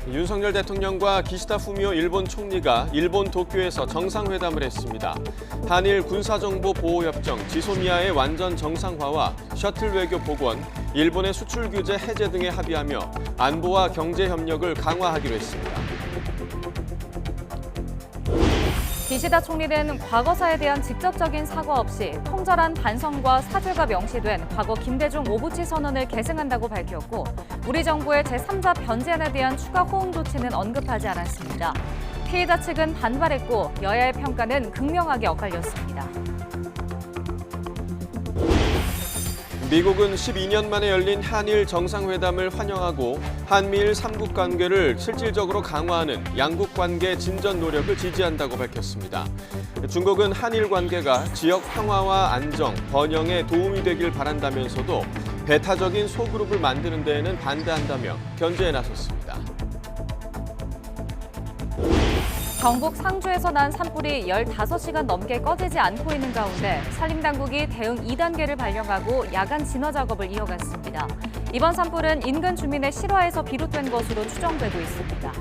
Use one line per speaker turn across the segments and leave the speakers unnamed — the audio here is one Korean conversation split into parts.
윤석열 대통령과 기시다 후미오 일본 총리가 일본 도쿄에서 정상회담을 했습니다. 한일 군사정보보호협정 지소미아의 완전 정상화와 셔틀 외교 복원, 일본의 수출 규제 해제 등에 합의하며 안보와 경제 협력을 강화하기로 했습니다.
기시다 총리는 과거사에 대한 직접적인 사과 없이 통절한 반성과 사죄가 명시된 과거 김대중 오부치 선언을 계승한다고 밝혔고 우리 정부의 제3자 변제안에 대한 추가 호응 조치는 언급하지 않았습니다. 피해자 측은 반발했고 여야의 평가는 극명하게 엇갈렸습니다.
미국은 12년 만에 열린 한일 정상회담을 환영하고 한미일 3국 관계를 실질적으로 강화하는 양국 관계 진전 노력을 지지한다고 밝혔습니다. 중국은 한일 관계가 지역 평화와 안정, 번영에 도움이 되길 바란다면서도 배타적인 소그룹을 만드는 데에는 반대한다며 견제에 나섰습니다.
경북 상주에서 난 산불이 15시간 넘게 꺼지지 않고 있는 가운데 산림당국이 대응 2단계를 발령하고 야간 진화 작업을 이어갔습니다. 이번 산불은 인근 주민의 실화에서 비롯된 것으로 추정되고 있습니다.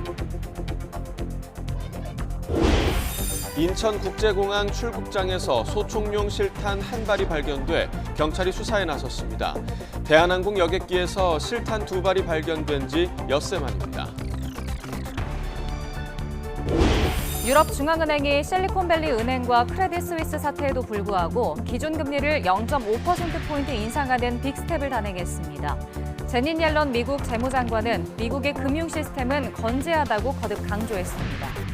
인천국제공항 출국장에서 소총용 실탄 한 발이 발견돼 경찰이 수사에 나섰습니다. 대한항공 여객기에서 실탄 2발이 발견된 지 엿새 만입니다.
유럽중앙은행이 실리콘밸리 은행과 크레딧 스위스 사태에도 불구하고 기준금리를 0.5%포인트 인상하는 빅스텝을 단행했습니다. 제닛 옐런 미국 재무장관은 미국의 금융 시스템은 건재하다고 거듭 강조했습니다.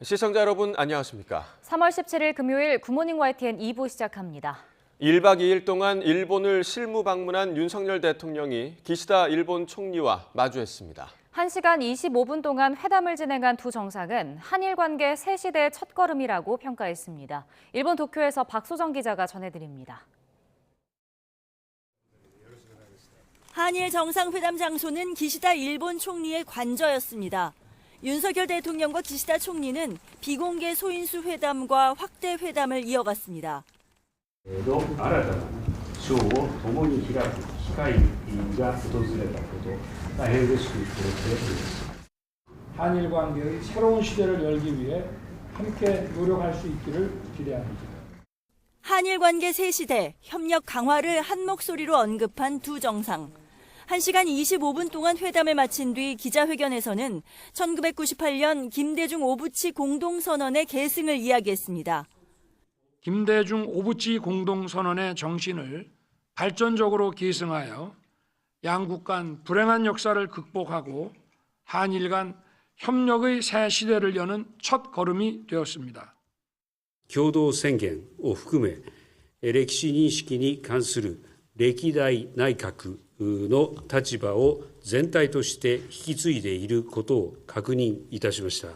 시청자 여러분 안녕하십니까?
3월 17일 금요일 굿모닝 YTN 2부 시작합니다.
1박 2일 동안 일본을 실무 방문한 윤석열 대통령이 기시다 일본 총리와 마주했습니다.
1시간 25분 동안 회담을 진행한 두 정상은 한일 관계 새 시대의 첫걸음이라고 평가했습니다. 일본 도쿄에서 박소정 기자가 전해드립니다.
한일 정상회담 장소는 기시다 일본 총리의 관저였습니다. 윤석열 대통령과 기시다 총리는 비공개 소인수 회담과 확대 회담을 이어갔습니다.
한일 관계의 새로운 시대를 열기 위해 함께 노력할 수 있기를 기대합니다.
한일 관계 새 시대, 협력 강화를 한 목소리로 언급한 두 정상. 1시간 25분 동안 회담을 마친 뒤 기자회견에서는 1998년 김대중 오부치 공동선언의 계승을 이야기했습니다.
김대중 오부치 공동선언의 정신을 발전적으로 계승하여 양국 간 불행한 역사를 극복하고 한일 간 협력의 새 시대를 여는 첫 걸음이 되었습니다.
共同宣言を含め、歴史認識に関する歴代内閣の立場を全体として引き継いでいることを確認いたしました。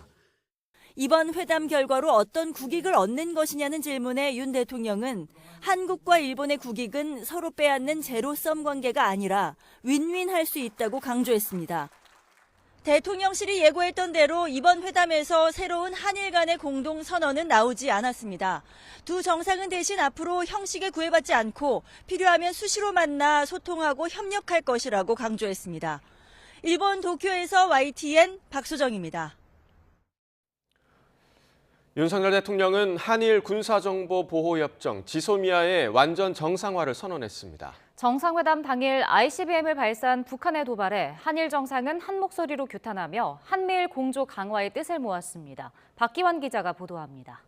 이번 회담 결과로 어떤 국익을 얻는 것이냐는 질문에 윤 대통령은 한국과 일본의 국익은 서로 빼앗는 제로섬 관계가 아니라 윈윈할 수 있다고 강조했습니다. 대통령실이 예고했던 대로 이번 회담에서 새로운 한일 간의 공동선언은 나오지 않았습니다. 두 정상은 대신 앞으로 형식에 구애받지 않고 필요하면 수시로 만나 소통하고 협력할 것이라고 강조했습니다. 일본 도쿄에서 YTN 박소정입니다.
윤석열 대통령은 한일 군사정보보호협정 지소미아의 완전 정상화를 선언했습니다.
정상회담 당일 ICBM을 발사한 북한의 도발에 한일 정상은 한 목소리로 규탄하며 한미일 공조 강화의 뜻을 모았습니다. 박기환 기자가 보도합니다.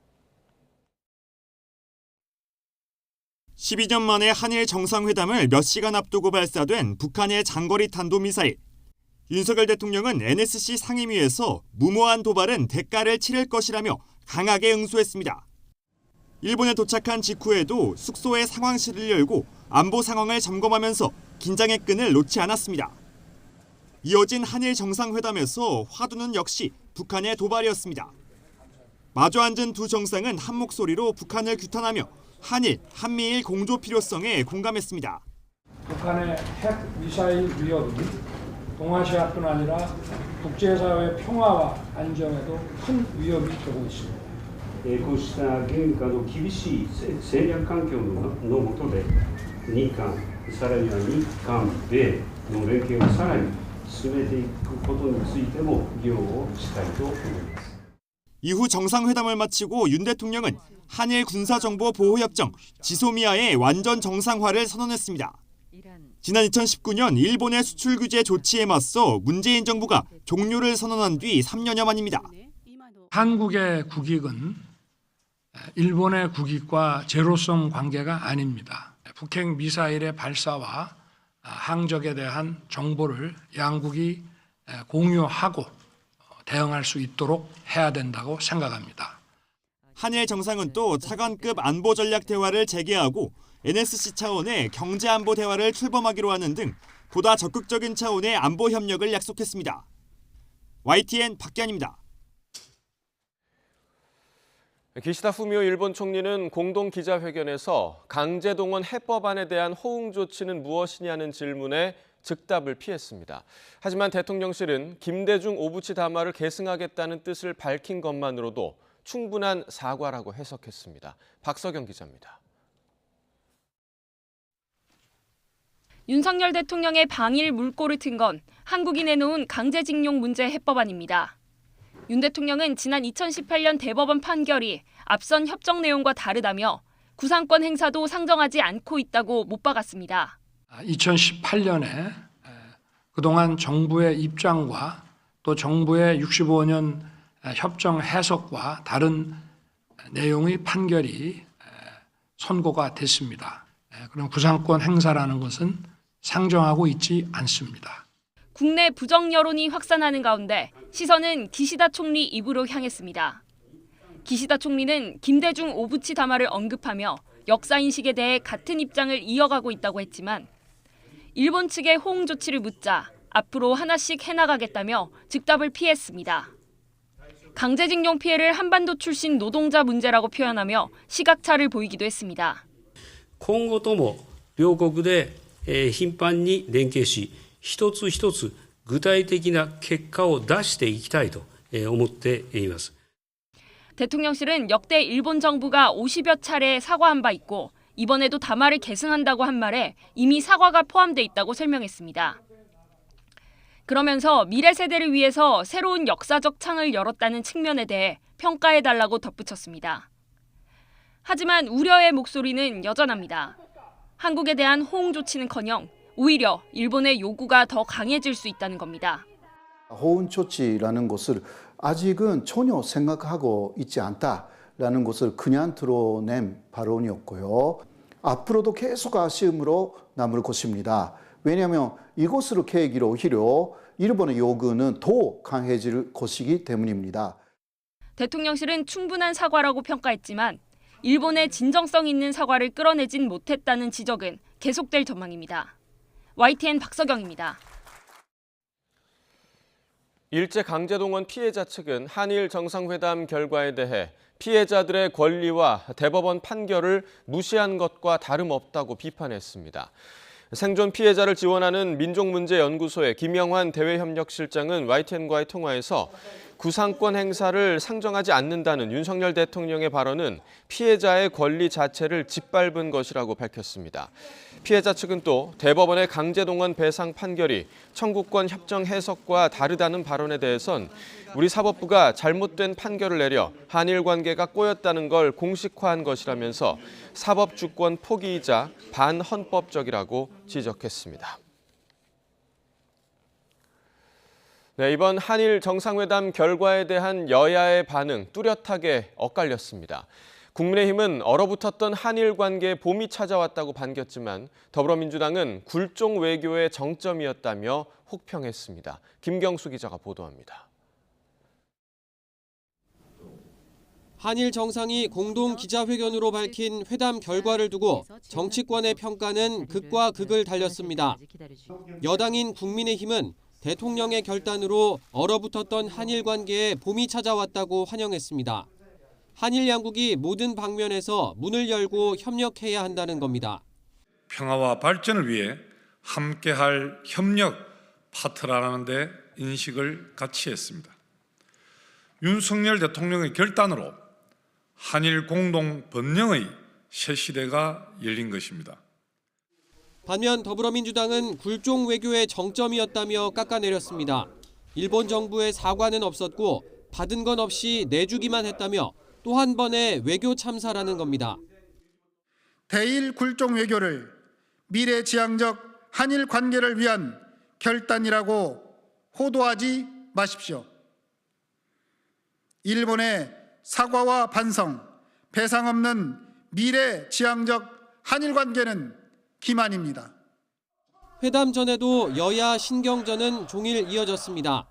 12년 만에 한일 정상회담을 몇 시간 앞두고 발사된 북한의 장거리 탄도미사일. 윤석열 대통령은 NSC 상임위에서 무모한 도발은 대가를 치를 것이라며 강하게 응수했습니다. 일본에 도착한 직후에도 숙소에 상황실을 열고 안보 상황을 점검하면서 긴장의 끈을 놓지 않았습니다. 이어진 한일 정상회담에서 화두는 역시 북한의 도발이었습니다. 마주 앉은 두 정상은 한 목소리로 북한을 규탄하며 한일, 한미일 공조 필요성에 공감했습니다.
북한의 핵 미사일 위협이 동아시아뿐 아니라 국제사회의 평화와 안정에도 큰 위협이 되고 있습니다.
こうした現下の厳しい戦略環境の下で日韓、さらには日韓米の連携をさらに進めていくことについても議論をしたいと思います。
이후 정상회담을 마치고 윤 대통령은 한일 군사정보보호협정 지소미아의 완전 정상화를 선언했습니다. 지난 2019년 일본의 수출 규제 조치에 맞서 문재인 정부가 종료를 선언한 뒤 3년여 만입니다.
한국의 국익은 일본의 국익과 제로섬 관계가 아닙니다. 북핵 미사일의 발사와 항적에 대한 정보를 양국이 공유하고 대응할 수 있도록 해야 된다고 생각합니다.
한일 정상은 또 차관급 안보 전략 대화를 재개하고 NSC 차원의 경제 안보 대화를 출범하기로 하는 등 보다 적극적인 차원의 안보 협력을 약속했습니다. YTN 박기환입니다.
기시다 후미오 일본 총리는 공동 기자회견에서 강제동원 해법안에 대한 호응 조치는 무엇이냐는 질문에 즉답을 피했습니다. 하지만 대통령실은 김대중 오부치 담화를 계승하겠다는 뜻을 밝힌 것만으로도 충분한 사과라고 해석했습니다. 박서경 기자입니다.
윤석열 대통령의 방일 물꼬를 튼 건 한국이 내놓은 강제징용 문제 해법안입니다. 윤 대통령은 지난 2018년 대법원 판결이 앞선 협정 내용과 다르다며 구상권 행사도 상정하지 않고 있다고 못 박았습니다.
2018년에 그동안 정부의 입장과 또 정부의 65년 협정 해석과 다른 내용의 판결이 선고가 됐습니다. 그럼 구상권 행사라는 것은 상정하고 있지 않습니다.
국내 부정 여론이 확산하는 가운데 시선은 기시다 총리 입으로 향했습니다. 기시다 총리는 김대중 오부치 담화를 언급하며 역사인식에 대해 같은 입장을 이어가고 있다고 했지만 일본 측의 호응 조치를 묻자 앞으로 하나씩 해나가겠다며 즉답을 피했습니다. 강제징용 피해를 한반도 출신 노동자 문제라고 표현하며 시각차를 보이기도 했습니다.
今後とも両国で頻繁に連携し、一つ一つ具体的な結果を出していきたいと思っています。
대통령실은 역대 일본 정부가 50여 차례 사과한 바 있고 이번에도 담화를 계승한다고 한 말에 이미 사과가 포함돼 있다고 설명했습니다. 그러면서 미래 세대를 위해서 새로운 역사적 창을 열었다는 측면에 대해 평가해달라고 덧붙였습니다. 하지만 우려의 목소리는 여전합니다. 한국에 대한 호응 조치는커녕 오히려 일본의 요구가 더 강해질 수 있다는 겁니다.
호응 조치라는 것을 아직은 전혀 생각하고 있지 않다라는 것을 그냥 드러낸 발언이었고요. 앞으로도 계속 아쉬움으로 남을 것입니다. 왜냐하면 이것을 계기로 오히려 일본의 요구는 더 강해질 것이기 때문입니다.
대통령실은 충분한 사과라고 평가했지만 일본의 진정성 있는 사과를 끌어내진 못했다는 지적은 계속될 전망입니다. YTN 박서경입니다.
일제 강제동원 피해자 측은 한일 정상회담 결과에 대해 피해자들의 권리와 대법원 판결을 무시한 것과 다름없다고 비판했습니다. 생존 피해자를 지원하는 민족문제연구소의 김영환 대외협력실장은 YTN과의 통화에서 구상권 행사를 상정하지 않는다는 윤석열 대통령의 발언은 피해자의 권리 자체를 짓밟은 것이라고 밝혔습니다. 피해자 측은 또 대법원의 강제동원 배상 판결이 청구권 협정 해석과 다르다는 발언에 대해선 우리 사법부가 잘못된 판결을 내려 한일 관계가 꼬였다는 걸 공식화한 것이라면서 사법 주권 포기이자 반헌법적이라고 지적했습니다. 네, 이번 한일 정상회담 결과에 대한 여야의 반응 뚜렷하게 엇갈렸습니다. 국민의힘은 얼어붙었던 한일 관계에 봄이 찾아왔다고 반겼지만 더불어민주당은 굴종 외교의 정점이었다며 혹평했습니다. 김경수 기자가 보도합니다. 한일 정상이 공동 기자회견으로 밝힌 회담 결과를 두고 정치권의 평가는 극과 극을 달렸습니다. 여당인 국민의힘은 대통령의 결단으로 얼어붙었던 한일 관계에 봄이 찾아왔다고 환영했습니다. 한일 양국이 모든 방면에서 문을 열고 협력해야 한다는 겁니다.
평화와 발전을 위해 함께할 협력 파트너라는 데 인식을 같이 했습니다. 윤석열 대통령의 결단으로 한일 공동 번영의 새 시대가 열린 것입니다.
반면 더불어민주당은 굴종 외교의 정점이었다며 깎아내렸습니다. 일본 정부의 사과는 없었고 받은 건 없이 내주기만 했다며 또 한 번의 외교 참사라는 겁니다.
대일 굴종 외교를 미래지향적 한일 관계를 위한 결단이라고 호도하지 마십시오. 일본의 사과와 반성, 배상 없는 미래지향적 한일 관계는 기만입니다.
회담 전에도 여야 신경전은 종일 이어졌습니다.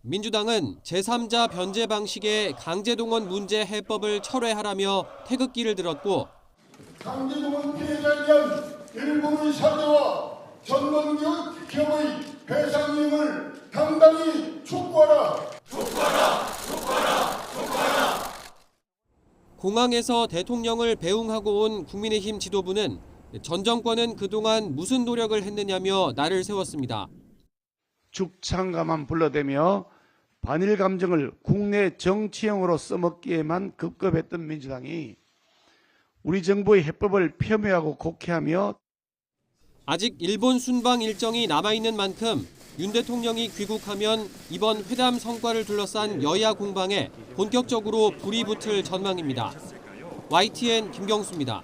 민주당은 제3자 변제 방식의 강제동원 문제 해법을 철회하라며 태극기를 들었고
강제동원 피해자에 대한 일본의 사죄와 전범기업 기업의 배상임을 당당히 촉구하라.
공항에서 대통령을 배웅하고 온 국민의힘 지도부는 전 정권은 그동안 무슨 노력을 했느냐며 날을 세웠습니다.
죽창가만 불러대며 반일 감정을 국내 정치용으로 써먹기에만 급급했던 민주당이 우리 정부의 해법을 폄훼하고 곡해하며
아직 일본 순방 일정이 남아있는 만큼 윤 대통령이 귀국하면 이번 회담 성과를 둘러싼 여야 공방에 본격적으로 불이 붙을 전망입니다. YTN 김경수입니다.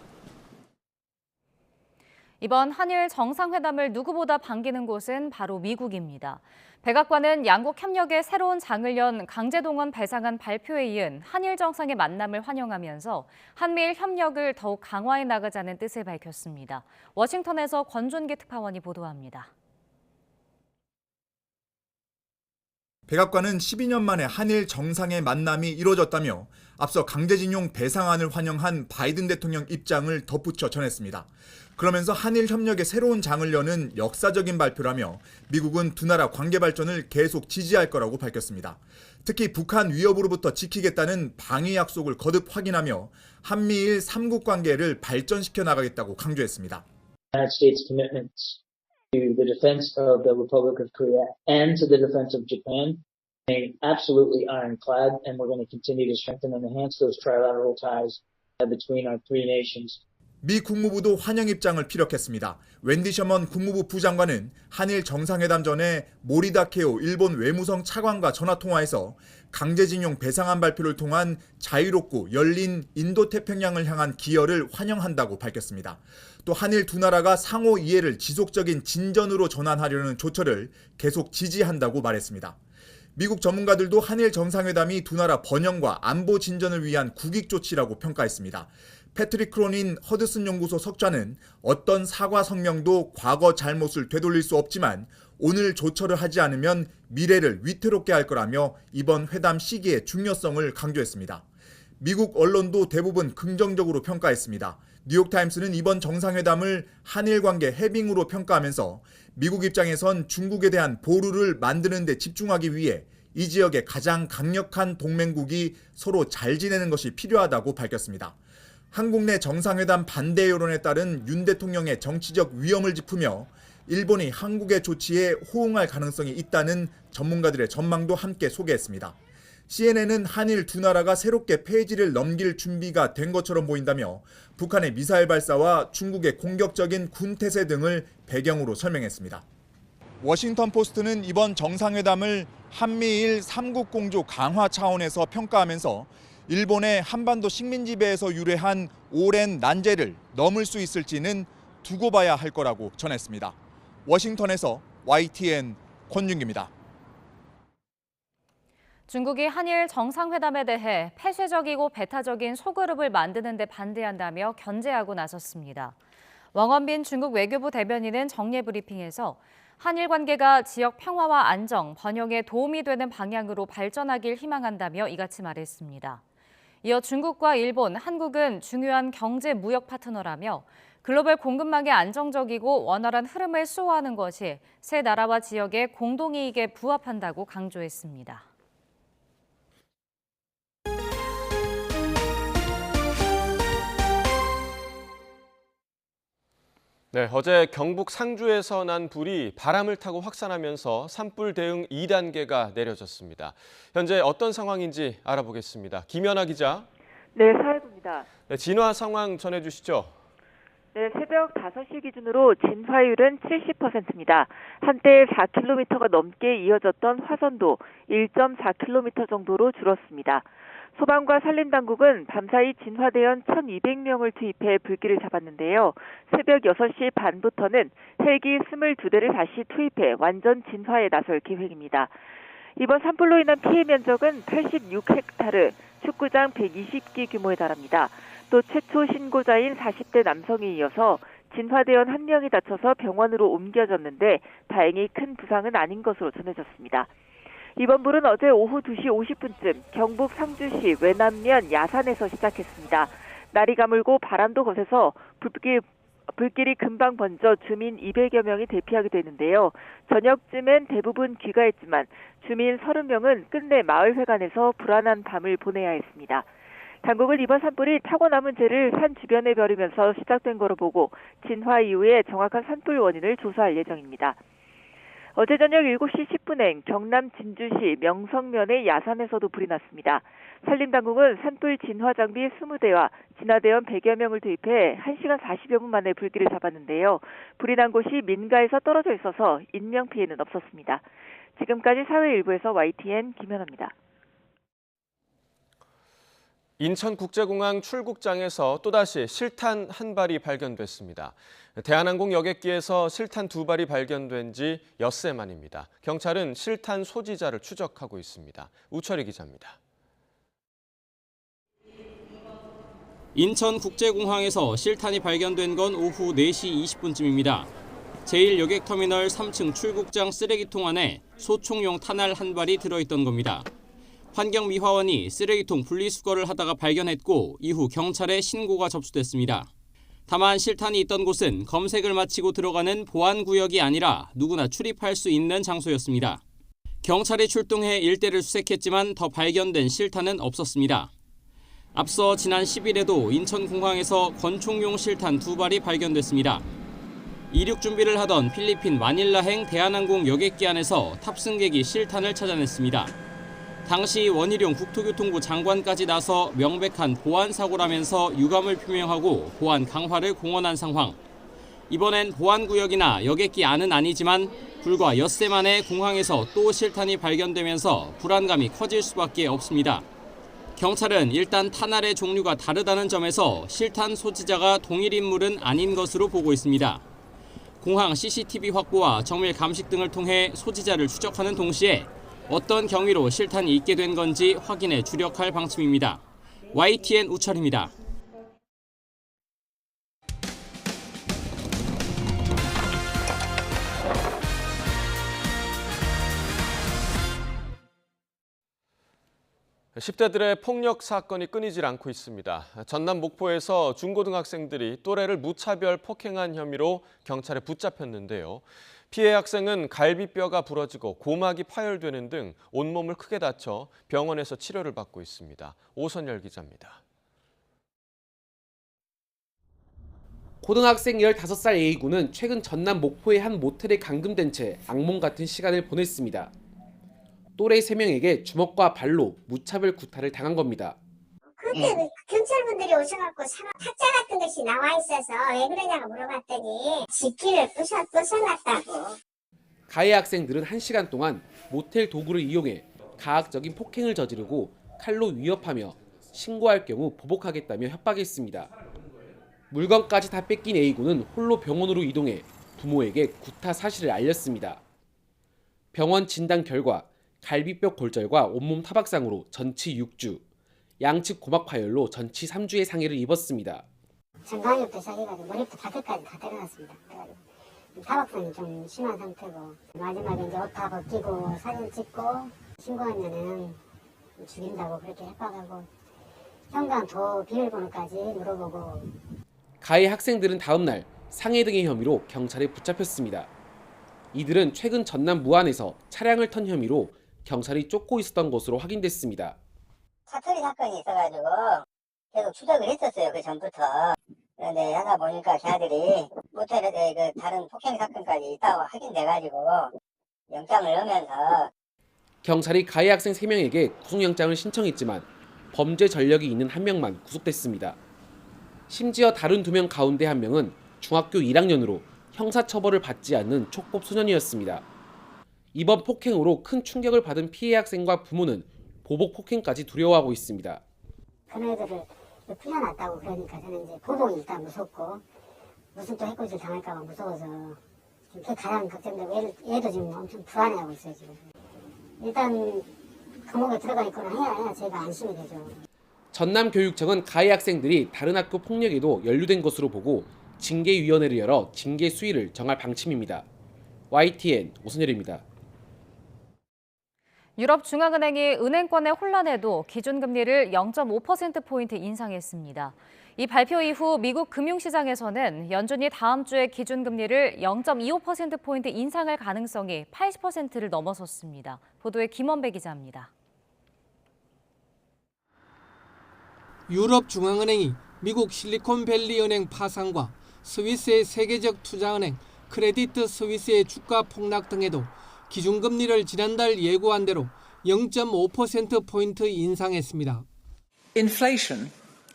이번 한일 정상회담을 누구보다 반기는 곳은 바로 미국입니다. 백악관은 양국 협력에 새로운 장을 연 강제동원 배상안 발표에 이은 한일 정상의 만남을 환영하면서 한미일 협력을 더욱 강화해 나가자는 뜻을 밝혔습니다. 워싱턴에서 권준기 특파원이 보도합니다.
백악관은 12년 만에 한일 정상의 만남이 이루어졌다며 앞서 강제징용 배상안을 환영한 바이든 대통령 입장을 덧붙여 전했습니다. 그러면서 한일 협력에 새로운 장을 여는 역사적인 발표라며 미국은 두 나라 관계 발전을 계속 지지할 거라고 밝혔습니다. 특히 북한 위협으로부터 지키겠다는 방위 약속을 거듭 확인하며 한미일 3국 관계를 발전시켜 나가겠다고 강조했습니다.
United States commitments to the defense of the Republic of Korea and to the defense of Japan remain absolutely ironclad, and we're going to continue to strengthen and enhance those trilateral ties between our three nations.
미 국무부도 환영 입장을 피력했습니다. 웬디 셔먼 국무부 부장관은 한일 정상회담 전에 모리다 케오 일본 외무성 차관과 전화통화에서 강제징용 배상안 발표를 통한 자유롭고 열린 인도태평양을 향한 기여를 환영한다고 밝혔습니다. 또 한일 두 나라가 상호 이해를 지속적인 진전으로 전환하려는 조처를 계속 지지한다고 말했습니다. 미국 전문가들도 한일 정상회담이 두 나라 번영과 안보 진전을 위한 국익 조치라고 평가했습니다. 패트릭 크로닌 허드슨 연구소 석좌는 어떤 사과 성명도 과거 잘못을 되돌릴 수 없지만 오늘 조처를 하지 않으면 미래를 위태롭게 할 거라며 이번 회담 시기의 중요성을 강조했습니다. 미국 언론도 대부분 긍정적으로 평가했습니다. 뉴욕타임스는 이번 정상회담을 한일 관계 해빙으로 평가하면서 미국 입장에선 중국에 대한 보루를 만드는 데 집중하기 위해 이 지역의 가장 강력한 동맹국이 서로 잘 지내는 것이 필요하다고 밝혔습니다. 한국 내 정상회담 반대 여론에 따른 윤 대통령의 정치적 위험을 짚으며 일본이 한국의 조치에 호응할 가능성이 있다는 전문가들의 전망도 함께 소개했습니다. CNN은 한일 두 나라가 새롭게 페이지를 넘길 준비가 된 것처럼 보인다며 북한의 미사일 발사와 중국의 공격적인 군태세 등을 배경으로 설명했습니다. 워싱턴 포스트는 이번 정상회담을 한미일 3국 공조 강화 차원에서 평가하면서 일본의 한반도 식민지배에서 유래한 오랜 난제를 넘을 수 있을지는 두고 봐야 할 거라고 전했습니다. 워싱턴에서 YTN 권준기입니다.
중국이 한일 정상회담에 대해 폐쇄적이고 배타적인 소그룹을 만드는 데 반대한다며 견제하고 나섰습니다. 왕원빈 중국 외교부 대변인은 정례 브리핑에서 한일 관계가 지역 평화와 안정, 번영에 도움이 되는 방향으로 발전하길 희망한다며 이같이 말했습니다. 이어 중국과 일본, 한국은 중요한 경제 무역 파트너라며 글로벌 공급망의 안정적이고 원활한 흐름을 수호하는 것이 세 나라와 지역의 공동이익에 부합한다고 강조했습니다.
네, 어제 경북 상주에서 난 불이 바람을 타고 확산하면서 산불 대응 2단계가 내려졌습니다. 현재 어떤 상황인지 알아보겠습니다. 김연아 기자.
네, 사회부입니다.
네, 진화 상황 전해주시죠.
네, 새벽 5시 기준으로 진화율은 70%입니다. 한때 4km가 넘게 이어졌던 화선도 1.4km 정도로 줄었습니다. 소방과 산림당국은 밤사이 진화대원 1,200명을 투입해 불길을 잡았는데요. 새벽 6시 반부터는 헬기 22대를 다시 투입해 완전 진화에 나설 계획입니다. 이번 산불로 인한 피해 면적은 86헥타르, 축구장 120기 규모에 달합니다. 또 최초 신고자인 40대 남성에 이어서 진화대원 1명이 다쳐서 병원으로 옮겨졌는데 다행히 큰 부상은 아닌 것으로 전해졌습니다. 이번 불은 어제 오후 2시 50분쯤 경북 상주시 외남면 야산에서 시작했습니다. 날이 가물고 바람도 거세서 불길이 금방 번져 주민 200여 명이 대피하게 되는데요. 저녁쯤엔 대부분 귀가했지만 주민 30명은 끝내 마을회관에서 불안한 밤을 보내야 했습니다. 당국은 이번 산불이 타고 남은 재를 산 주변에 버리면서 시작된 거로 보고 진화 이후에 정확한 산불 원인을 조사할 예정입니다. 어제 저녁 7시 10분엔 경남 진주시 명성면의 야산에서도 불이 났습니다. 산림당국은 산불 진화 장비 20대와 진화대원 100여 명을 투입해 1시간 40여 분 만에 불길을 잡았는데요. 불이 난 곳이 민가에서 떨어져 있어서 인명피해는 없었습니다. 지금까지 사회일부에서 YTN 김연아입니다.
인천국제공항 출국장에서 또다시 실탄 한 발이 발견됐습니다. 대한항공 여객기에서 실탄 2발이 발견된 지 엿새 만입니다. 경찰은 실탄 소지자를 추적하고 있습니다. 우철희 기자입니다.
인천국제공항에서 실탄이 발견된 건 오후 4시 20분쯤입니다. 제1여객터미널 3층 출국장 쓰레기통 안에 소총용 탄알 한 발이 들어있던 겁니다. 환경미화원이 쓰레기통 분리수거를 하다가 발견했고 이후 경찰에 신고가 접수됐습니다. 다만 실탄이 있던 곳은 검색을 마치고 들어가는 보안구역이 아니라 누구나 출입할 수 있는 장소였습니다. 경찰이 출동해 일대를 수색했지만 더 발견된 실탄은 없었습니다. 앞서 지난 10일에도 인천공항에서 권총용 실탄 2발이 발견됐습니다. 이륙 준비를 하던 필리핀 마닐라행 대한항공 여객기 안에서 탑승객이 실탄을 찾아냈습니다. 당시 원희룡 국토교통부 장관까지 나서 명백한 보안 사고라면서 유감을 표명하고 보안 강화를 공언한 상황. 이번엔 보안구역이나 여객기 안은 아니지만 불과 엿새 만에 공항에서 또 실탄이 발견되면서 불안감이 커질 수밖에 없습니다. 경찰은 일단 탄알의 종류가 다르다는 점에서 실탄 소지자가 동일 인물은 아닌 것으로 보고 있습니다. 공항 CCTV 확보와 정밀 감식 등을 통해 소지자를 추적하는 동시에 어떤 경위로 실탄이 있게 된 건지 확인에 주력할 방침입니다. YTN 우철입니다.
(10대들의) 폭력 사건이 끊이질 않고 있습니다. 전남 목포에서 중고등학생들이 또래를 무차별 폭행한 혐의로 경찰에 붙잡혔는데요. 피해 학생은 갈비뼈가 부러지고 고막이 파열되는 등 온몸을 크게 다쳐 병원에서 치료를 받고 있습니다. 오선열 기자입니다.
고등학생 15살 A군은 최근 전남 목포의 한 모텔에 감금된 채 악몽 같은 시간을 보냈습니다. 또래 3명에게 주먹과 발로 무차별 구타를 당한 겁니다.
그때 경찰분들이 오셔갖고 타짜 같은 것이 나와 있어서 왜 그러냐고 물어봤더니 집기를 부숴놨다고.
가해 학생들은 1시간 동안 모텔 도구를 이용해 가학적인 폭행을 저지르고 칼로 위협하며 신고할 경우 보복하겠다며 협박했습니다. 물건까지 다 뺏긴 A군은 홀로 병원으로 이동해 부모에게 구타 사실을 알렸습니다. 병원 진단 결과 갈비뼈 골절과 온몸 타박상으로 전치 6주, 양측 고막 파열로 전치 3주의 상해를 입었습니다.
전가근육도 시작해가지고 머리부터 발끝까지 다 때려놨습니다. 타박상이 좀 심한 상태고 마지막에 이제 옷 다 벗기고 사진 찍고 신고하면은 죽인다고 그렇게 협박하고 평당 도 비밀번호까지 물어보고.
가해 학생들은 다음 날 상해 등의 혐의로 경찰에 붙잡혔습니다. 이들은 최근 전남 무안에서 차량을 턴 혐의로 경찰이 쫓고 있었던 것으로 확인됐습니다.
사투리 사건이 있어가지고 계속 추적을 했었어요. 그 전부터. 그런데 하다 보니까 걔들이 모텔에 그 다른 폭행 사건까지 있다고 확인돼가지고 영장을 넣으면서.
경찰이 가해 학생 3명에게 구속영장을 신청했지만 범죄 전력이 있는 1명만 구속됐습니다. 심지어 다른 2명 가운데 1명은 중학교 1학년으로 형사처벌을 받지 않는 촉법 소년이었습니다. 이번 폭행으로 큰 충격을 받은 피해 학생과 부모는 보복 폭행까지 두려워하고 있습니다.
그네들을 풀려났다고 그러니까 저는 이제 보복이 일단 무섭고 무슨 또 해코지를 당할까봐 무서워서 지금 그게 가장 걱정되고 얘도 지금 엄청 불안해하고 있어요. 지금 일단 감옥에 들어가 있거나 해야 제가 안심이 되죠.
전남교육청은 가해 학생들이 다른 학교 폭력에도 연루된 것으로 보고 징계위원회를 열어 징계 수위를 정할 방침입니다. YTN 오선열입니다.
유럽중앙은행이 은행권의 혼란에도 기준금리를 0.5%포인트 인상했습니다. 이 발표 이후 미국 금융시장에서는 연준이 다음 주에 기준금리를 0.25%포인트 인상할 가능성이 80%를 넘어섰습니다. 보도에 김원배 기자입니다.
유럽중앙은행이 미국 실리콘밸리 은행 파산과 스위스의 세계적 투자은행 크레디트 스위스의 주가 폭락 등에도 기준금리를 지난달 예고한 대로 0.5%포인트 인상했습니다.
Inflation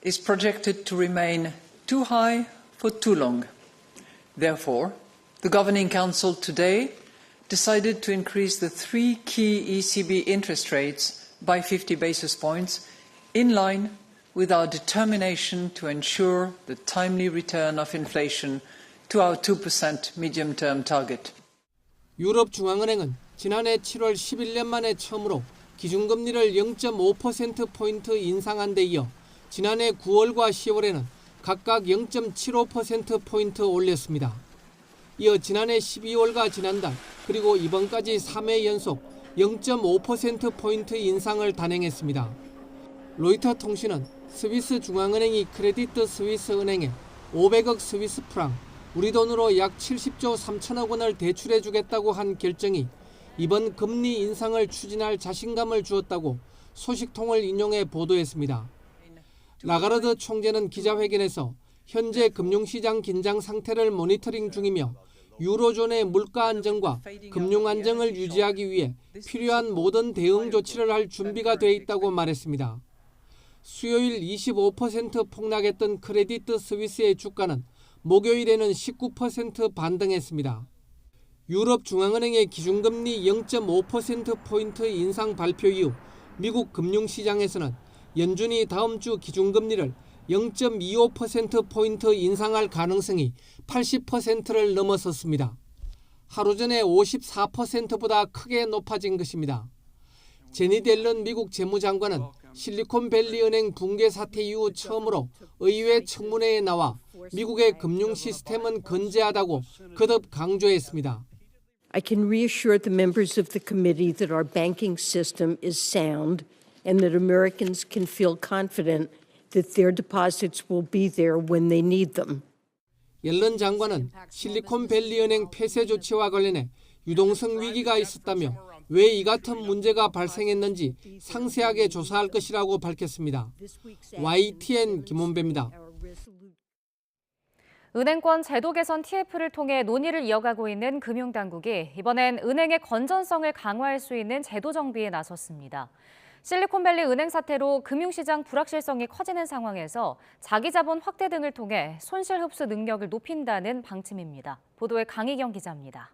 is projected to remain too high for too long. Therefore, the Governing Council today decided to increase the 3 key ECB interest rates by 50 basis points in line with our determination to ensure the timely return of inflation to our 2% medium-term target.
유럽중앙은행은 지난해 7월 11년 만에 처음으로 기준금리를 0.5%포인트 인상한 데 이어 지난해 9월과 10월에는 각각 0.75%포인트 올렸습니다. 이어 지난해 12월과 지난달 그리고 이번까지 3회 연속 0.5%포인트 인상을 단행했습니다. 로이터 통신은 스위스 중앙은행이 크레디트 스위스 은행에 500억 스위스 프랑, 우리 돈으로 약 70조 3천억 원을 대출해 주겠다고 한 결정이 이번 금리 인상을 추진할 자신감을 주었다고 소식통을 인용해 보도했습니다. 라가르드 총재는 기자회견에서 현재 금융시장 긴장 상태를 모니터링 중이며 유로존의 물가 안정과 금융 안정을 유지하기 위해 필요한 모든 대응 조치를 할 준비가 돼 있다고 말했습니다. 수요일 25% 폭락했던 크레디트 스위스의 주가는 목요일에는 19% 반등했습니다. 유럽중앙은행의 기준금리 0.5%포인트 인상 발표 이후 미국 금융시장에서는 연준이 다음 주 기준금리를 0.25%포인트 인상할 가능성이 80%를 넘어섰습니다. 하루 전에 54%보다 크게 높아진 것입니다. 제니 델런 미국 재무장관은 실리콘밸리 은행 붕괴 사태 이후 처음으로 의회 청문회에 나와 미국의 금융 시스템은 건재하다고 거듭 강조했습니다.
I can reassure the members of the committee that our banking system is sound and that Americans can feel confident that their deposits will be there when they need them.
옐런 장관은 실리콘밸리 은행 폐쇄 조치와 관련해 유동성 위기가 있었다며 왜 이 같은 문제가 발생했는지 상세하게 조사할 것이라고 밝혔습니다. YTN 김원배입니다.
은행권 제도 개선 TF를 통해 논의를 이어가고 있는 금융당국이 이번엔 은행의 건전성을 강화할 수 있는 제도 정비에 나섰습니다. 실리콘밸리 은행 사태로 금융시장 불확실성이 커지는 상황에서 자기자본 확대 등을 통해 손실 흡수 능력을 높인다는 방침입니다. 보도에 강희경 기자입니다.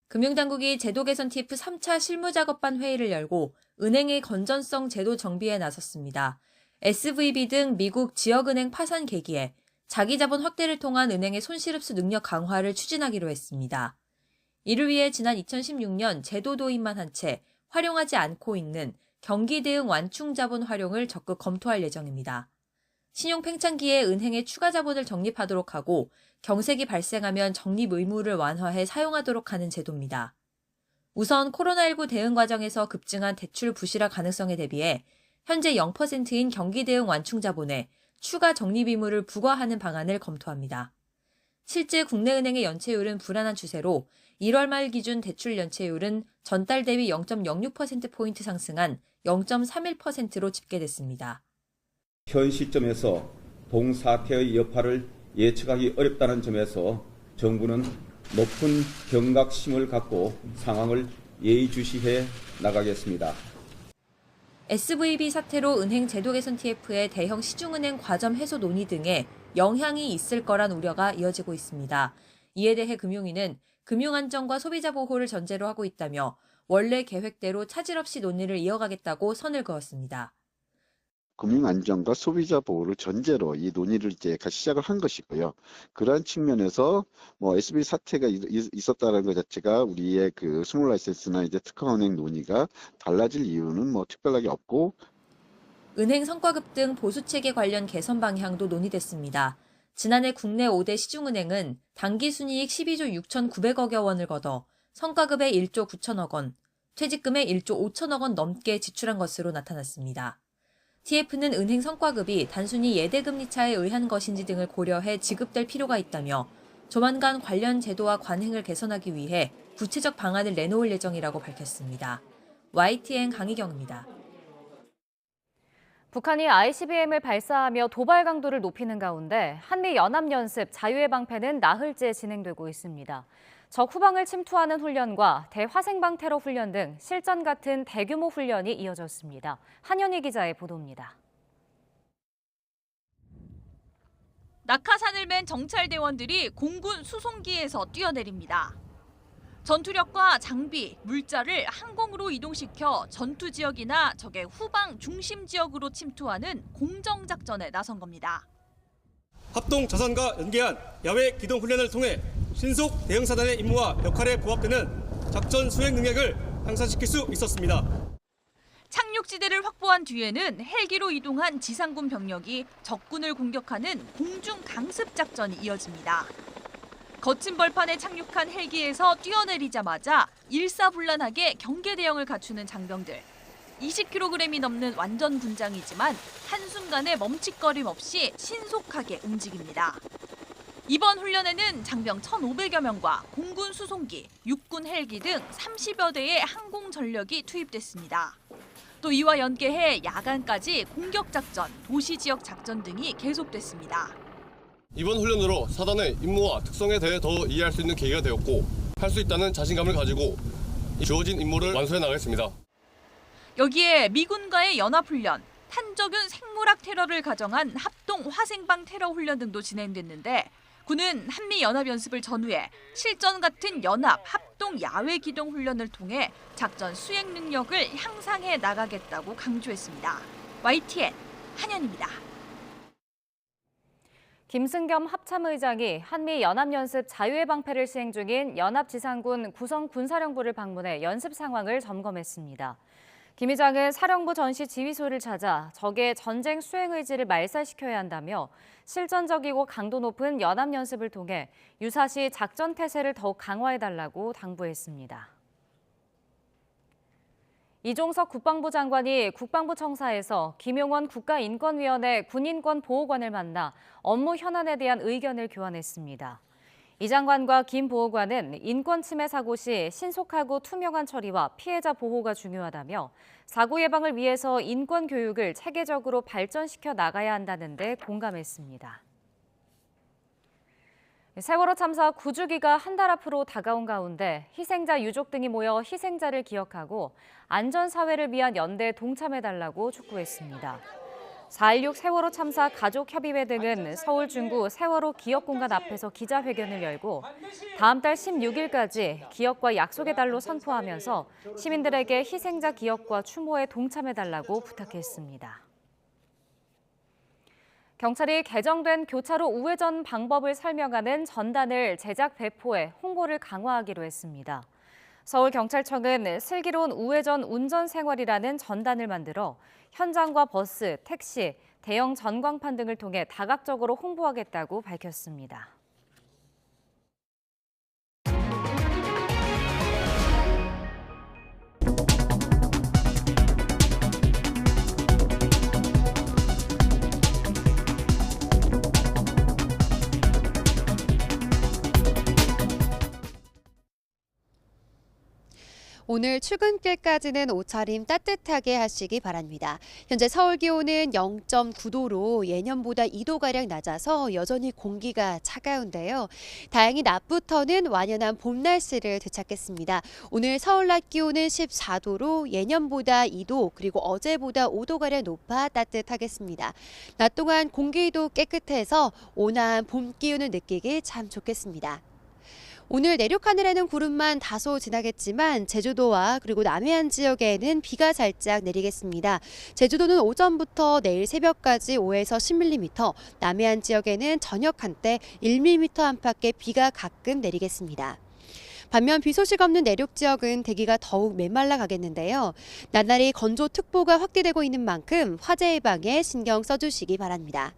금융당국이 제도 개선 TF 3차 실무작업반 회의를 열고 은행의 건전성 제도 정비에 나섰습니다. SVB 등 미국 지역은행 파산 계기에 자기자본 확대를 통한 은행의 손실 흡수 능력 강화를 추진하기로 했습니다. 이를 위해 지난 2016년 제도 도입만 한 채 활용하지 않고 있는 경기 대응 완충 자본 활용을 적극 검토할 예정입니다. 신용 팽창기에 은행의 추가 자본을 적립하도록 하고 경색이 발생하면 적립 의무를 완화해 사용하도록 하는 제도입니다. 우선 코로나19 대응 과정에서 급증한 대출 부실화 가능성에 대비해 현재 0%인 경기 대응 완충자본에 추가 적립 의무를 부과하는 방안을 검토합니다. 실제 국내 은행의 연체율은 불안한 추세로 1월 말 기준 대출 연체율은 전달 대비 0.06%포인트 상승한 0.31%로 집계됐습니다.
현 시점에서 동사태의 여파를 예측하기 어렵다는 점에서 정부는 높은 경각심을 갖고 상황을 예의주시해 나가겠습니다.
SVB 사태로 은행 제도 개선 TF의 대형 시중은행 과점 해소 논의 등에 영향이 있을 거란 우려가 이어지고 있습니다. 이에 대해 금융위는 금융안정과 소비자 보호를 전제로 하고 있다며 원래 계획대로 차질 없이 논의를 이어가겠다고 선을 그었습니다.
금융안정과 소비자 보호를 전제로 이 논의를 이제 시작을 한 것이고요. 그러한 측면에서 SB 사태가 있었다는 것 자체가 우리의 그 스몰 라이센스나 이제 특화은행 논의가 달라질 이유는 특별하게 없고.
은행 성과급 등 보수체계 관련 개선 방향도 논의됐습니다. 지난해 국내 5대 시중은행은 당기순이익 12조 6,900억여 원을 걷어 성과급의 1조 9천억 원, 퇴직금의 1조 5천억 원 넘게 지출한 것으로 나타났습니다. TF는 은행 성과급이 단순히 예대금리 차에 의한 것인지 등을 고려해 지급될 필요가 있다며 조만간 관련 제도와 관행을 개선하기 위해 구체적 방안을 내놓을 예정이라고 밝혔습니다. YTN 강희경입니다.
북한이 ICBM을 발사하며 도발 강도를 높이는 가운데 한미연합연습 자유의 방패는 나흘째 진행되고 있습니다. 적 후방을 침투하는 훈련과 대화생방 테러 훈련 등 실전 같은 대규모 훈련이 이어졌습니다. 한현희 기자의 보도입니다.
낙하산을 맨 정찰대원들이 공군 수송기에서 뛰어내립니다. 전투력과 장비, 물자를 항공으로 이동시켜 전투 지역이나 적의 후방 중심 지역으로 침투하는 공정작전에 나선 겁니다.
합동 자산과 연계한 야외 기동 훈련을 통해 신속 대응 사단의 임무와 역할에 부합되는 작전 수행 능력을 향상시킬 수 있었습니다.
착륙지대를 확보한 뒤에는 헬기로 이동한 지상군 병력이 적군을 공격하는 공중 강습 작전이 이어집니다. 거친 벌판에 착륙한 헬기에서 뛰어내리자마자 일사불란하게 경계 대응을 갖추는 장병들. 20kg이 넘는 완전 군장이지만 한순간에 멈칫거림 없이 신속하게 움직입니다. 이번 훈련에는 장병 1,500여 명과 공군 수송기, 육군 헬기 등 30여 대의 항공 전력이 투입됐습니다. 또 이와 연계해 야간까지 공격작전, 도시지역 작전 등이 계속됐습니다.
이번 훈련으로 사단의 임무와 특성에 대해 더 이해할 수 있는 계기가 되었고 할 수 있다는 자신감을 가지고 주어진 임무를 완수해 나가겠습니다.
여기에 미군과의 연합훈련, 탄저균 생물학 테러를 가정한 합동 화생방 테러 훈련 등도 진행됐는데 군은 한미연합연습을 전후해 실전 같은 연합 합동 야외 기동 훈련을 통해 작전 수행 능력을 향상해 나가겠다고 강조했습니다. YTN 한현입니다.
김승겸 합참의장이 한미연합연습 자유의 방패를 시행 중인 연합지상군 구성군사령부를 방문해 연습 상황을 점검했습니다. 김 의장은 사령부 전시 지휘소를 찾아 적의 전쟁 수행 의지를 말살시켜야 한다며 실전적이고 강도 높은 연합연습을 통해 유사시 작전 태세를 더욱 강화해달라고 당부했습니다. 이종석 국방부 장관이 국방부 청사에서 김용원 국가인권위원회 군인권보호관을 만나 업무 현안에 대한 의견을 교환했습니다. 이 장관과 김 보호관은 인권 침해 사고 시 신속하고 투명한 처리와 피해자 보호가 중요하다며 사고 예방을 위해서 인권 교육을 체계적으로 발전시켜 나가야 한다는 데 공감했습니다. 세월호 참사 9주기가 한 달 앞으로 다가온 가운데 희생자 유족 등이 모여 희생자를 기억하고 안전사회를 위한 연대에 동참해달라고 촉구했습니다. 4.16 세월호 참사 가족협의회 등은 서울 중구 세월호 기억공간 앞에서 기자회견을 열고 다음 달 16일까지 기억과 약속의 달로 선포하면서 시민들에게 희생자 기억과 추모에 동참해달라고 부탁했습니다. 경찰이 개정된 교차로 우회전 방법을 설명하는 전단을 제작 배포해 홍보를 강화하기로 했습니다. 서울경찰청은 슬기로운 우회전 운전 생활이라는 전단을 만들어 현장과 버스, 택시, 대형 전광판 등을 통해 다각적으로 홍보하겠다고 밝혔습니다.
오늘 출근길까지는 옷차림 따뜻하게 하시기 바랍니다. 현재 서울 기온은 0.9도로 예년보다 2도가량 낮아서 여전히 공기가 차가운데요. 다행히 낮부터는 완연한 봄 날씨를 되찾겠습니다. 오늘 서울 낮 기온은 14도로 예년보다 2도 그리고 어제보다 5도가량 높아 따뜻하겠습니다. 낮 동안 공기도 깨끗해서 온화한 봄 기운을 느끼기 참 좋겠습니다. 오늘 내륙 하늘에는 구름만 다소 지나겠지만 제주도와 그리고 남해안 지역에는 비가 살짝 내리겠습니다. 제주도는 오전부터 내일 새벽까지 5에서 10mm, 남해안 지역에는 저녁 한때 1mm 안팎의 비가 가끔 내리겠습니다. 반면 비 소식 없는 내륙 지역은 대기가 더욱 메말라 가겠는데요. 나날이 건조특보가 확대되고 있는 만큼 화재 예방에 신경 써주시기 바랍니다.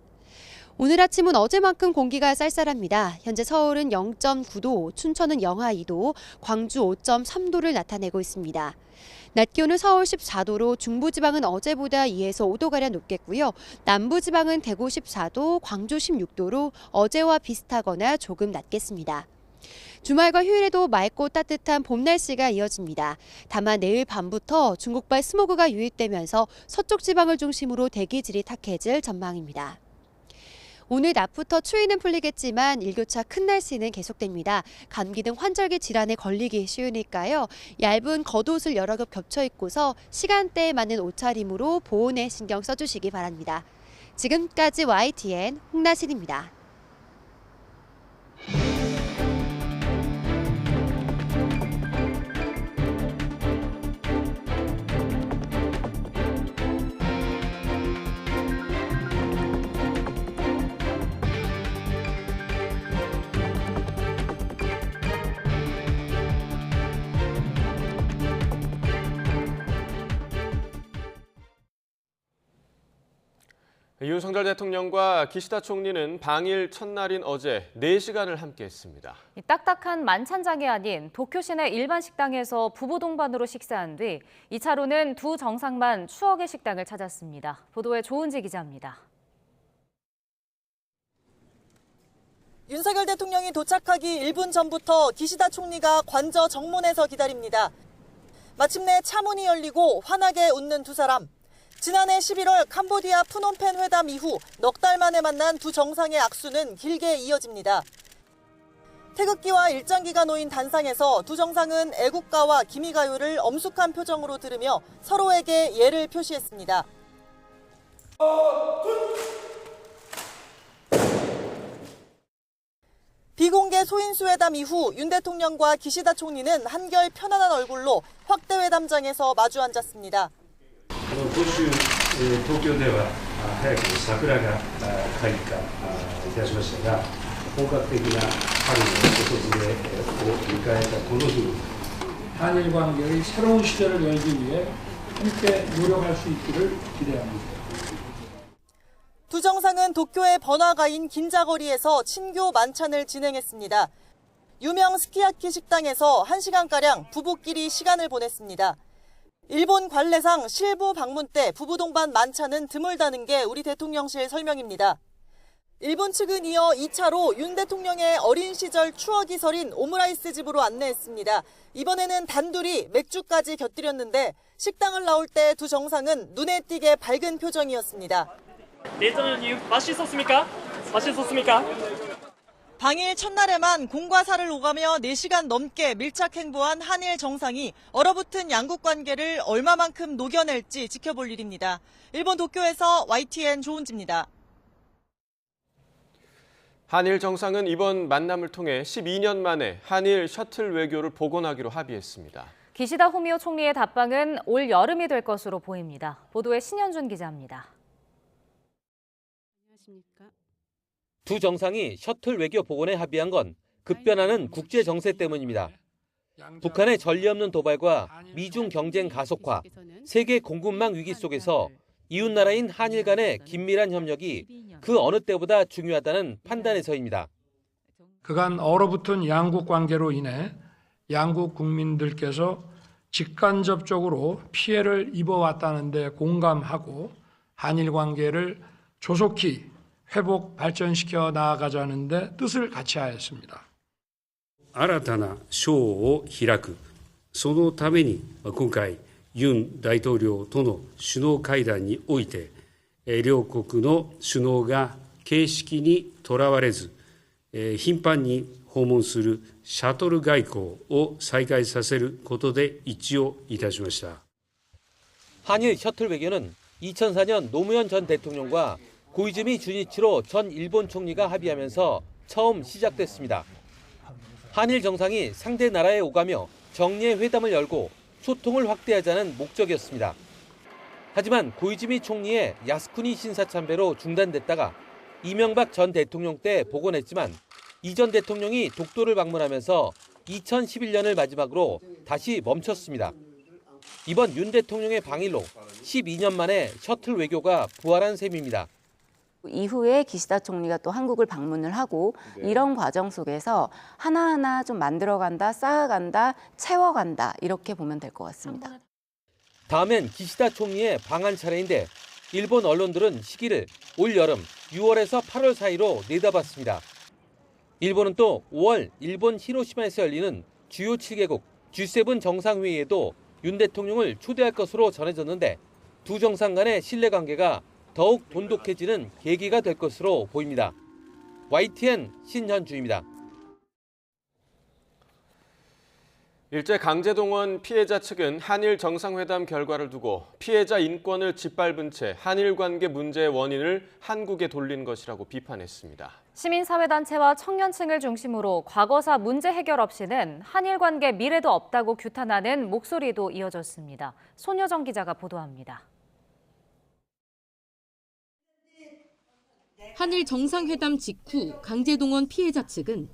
오늘 아침은 어제만큼 공기가 쌀쌀합니다. 현재 서울은 0.9도, 춘천은 영하 2도, 광주 5.3도를 나타내고 있습니다. 낮 기온은 서울 14도로 중부지방은 어제보다 2에서 5도가량 높겠고요. 남부지방은 대구 14도, 광주 16도로 어제와 비슷하거나 조금 낮겠습니다. 주말과 휴일에도 맑고 따뜻한 봄 날씨가 이어집니다. 다만 내일 밤부터 중국발 스모그가 유입되면서 서쪽 지방을 중심으로 대기질이 탁해질 전망입니다. 오늘 낮부터 추위는 풀리겠지만 일교차 큰 날씨는 계속됩니다. 감기 등 환절기 질환에 걸리기 쉬우니까요. 얇은 겉옷을 여러 겹 겹쳐 입고서 시간대에 맞는 옷차림으로 보온에 신경 써주시기 바랍니다. 지금까지 YTN 홍나신입니다.
윤석열 대통령과 기시다 총리는 방일 첫날인 어제 4시간을 함께했습니다.
딱딱한 만찬장이 아닌 도쿄 시내 일반 식당에서 부부 동반으로 식사한 뒤 2차로는 두 정상만 추억의 식당을 찾았습니다. 보도에 조은지 기자입니다.
윤석열 대통령이 도착하기 1분 전부터 기시다 총리가 관저 정문에서 기다립니다. 마침내 차문이 열리고 환하게 웃는 두 사람. 지난해 11월 캄보디아 프놈펜 회담 이후 넉 달 만에 만난 두 정상의 악수는 길게 이어집니다. 태극기와 일장기가 놓인 단상에서 두 정상은 애국가와 기미가요를 엄숙한 표정으로 들으며 서로에게 예를 표시했습니다. 비공개 소인수회담 이후 윤 대통령과 기시다 총리는 한결 편안한 얼굴로 확대회담장에서 마주 앉았습니다.
今週、東京では早く桜が開花いたしましたが、本格的な春の訪れを迎えたこの日に한일 관계의 새로운 시대를 열기 위해 함께 노력할 수 있기를 기대합니다.
두 정상은 도쿄의 번화가인 긴자거리에서 친교 만찬을 진행했습니다. 유명 스키야키 식당에서 1시간가량 부부끼리 시간을 보냈습니다. 일본 관례상 실부 방문 때 부부 동반 만찬은 드물다는 게 우리 대통령실 설명입니다. 일본 측은 이어 2차로 윤 대통령의 어린 시절 추억이 서린 오므라이스 집으로 안내했습니다. 이번에는 단둘이 맥주까지 곁들였는데 식당을 나올 때 두 정상은 눈에 띄게 밝은 표정이었습니다.
대통령님 맛있었습니까? 맛있었습니까?
방일 첫날에만 공과 사를 오가며 4시간 넘게 밀착 행보한 한일 정상이 얼어붙은 양국 관계를 얼마만큼 녹여낼지 지켜볼 일입니다. 일본 도쿄에서 YTN 조은지입니다.
한일 정상은 이번 만남을 통해 12년 만에 한일 셔틀 외교를 복원하기로 합의했습니다.
기시다 후미오 총리의 답방은 올 여름이 될 것으로 보입니다. 보도에 신현준 기자입니다.
두 정상이 셔틀 외교 복원에 합의한 건 급변하는 국제 정세 때문입니다. 북한의 전례 없는 도발과 미중 경쟁 가속화, 세계 공급망 위기 속에서 이웃나라인 한일 간의 긴밀한 협력이 그 어느 때보다 중요하다는 판단에서입니다.
그간 얼어붙은 양국 관계로 인해 양국 국민들께서 직간접적으로 피해를 입어왔다는 데 공감하고 한일 관계를 조속히 회복 발전시켜 나아가자는 데 뜻을 같이 하였습니다.
新たな章を開く
そのために今回、ユン大統領との首脳会談において、両国の首脳が形式にとらわれず、頻繁に訪問するシャトル外交を再開させることで一致をいたしました。
한일 셔틀 외교는 2004년 노무현 전 대통령과 고이즈미 주니치로 전 일본 총리가 합의하면서 처음 시작됐습니다. 한일 정상이 상대 나라에 오가며 정례 회담을 열고 소통을 확대하자는 목적이었습니다. 하지만 고이즈미 총리의 야스쿠니 신사 참배로 중단됐다가 이명박 전 대통령 때 복원했지만 이 전 대통령이 독도를 방문하면서 2011년을 마지막으로 다시 멈췄습니다. 이번 윤 대통령의 방일로 12년 만에 셔틀 외교가 부활한 셈입니다.
이후에 기시다 총리가 또 한국을 방문을 하고 이런 과정 속에서 하나하나 좀 만들어간다, 쌓아간다, 채워간다 이렇게 보면 될 것 같습니다.
다음엔 기시다 총리의 방한 차례인데 일본 언론들은 시기를 올 여름 6월에서 8월 사이로 내다봤습니다. 일본은 또 5월 일본 히로시마에서 열리는 주요 7개국 G7 정상회의에도 윤 대통령을 초대할 것으로 전해졌는데 두 정상 간의 신뢰관계가 더욱 돈독해지는 계기가 될 것으로 보입니다. YTN 신현주입니다.
일제 강제동원 피해자 측은 한일 정상회담 결과를 두고 피해자 인권을 짓밟은 채 한일 관계 문제의 원인을 한국에 돌린 것이라고 비판했습니다.
시민사회단체와 청년층을 중심으로 과거사 문제 해결 없이는 한일 관계 미래도 없다고 규탄하는 목소리도 이어졌습니다. 손효정 기자가 보도합니다.
한일 정상회담 직후 강제동원 피해자 측은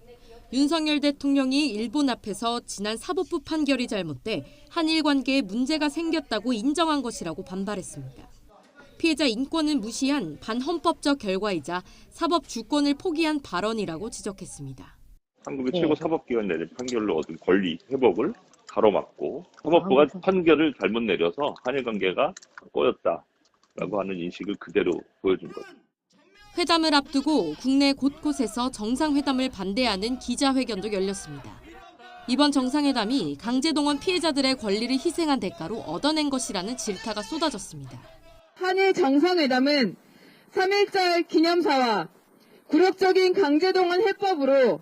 윤석열 대통령이 일본 앞에서 지난 사법부 판결이 잘못돼 한일 관계에 문제가 생겼다고 인정한 것이라고 반발했습니다. 피해자 인권은 무시한 반헌법적 결과이자 사법 주권을 포기한 발언이라고 지적했습니다.
한국의 최고 사법기관 내린 판결로 얻은 권리 회복을 가로막고 사법부가 판결을 잘못 내려서 한일 관계가 꼬였다라고 하는 인식을 그대로 보여준 거죠.
회담을 앞두고 국내 곳곳에서 정상회담을 반대하는 기자회견도 열렸습니다. 이번 정상회담이 강제동원 피해자들의 권리를 희생한 대가로 얻어낸 것이라는 질타가 쏟아졌습니다.
한일 정상회담은 3.1절 기념사와 굴욕적인 강제동원 해법으로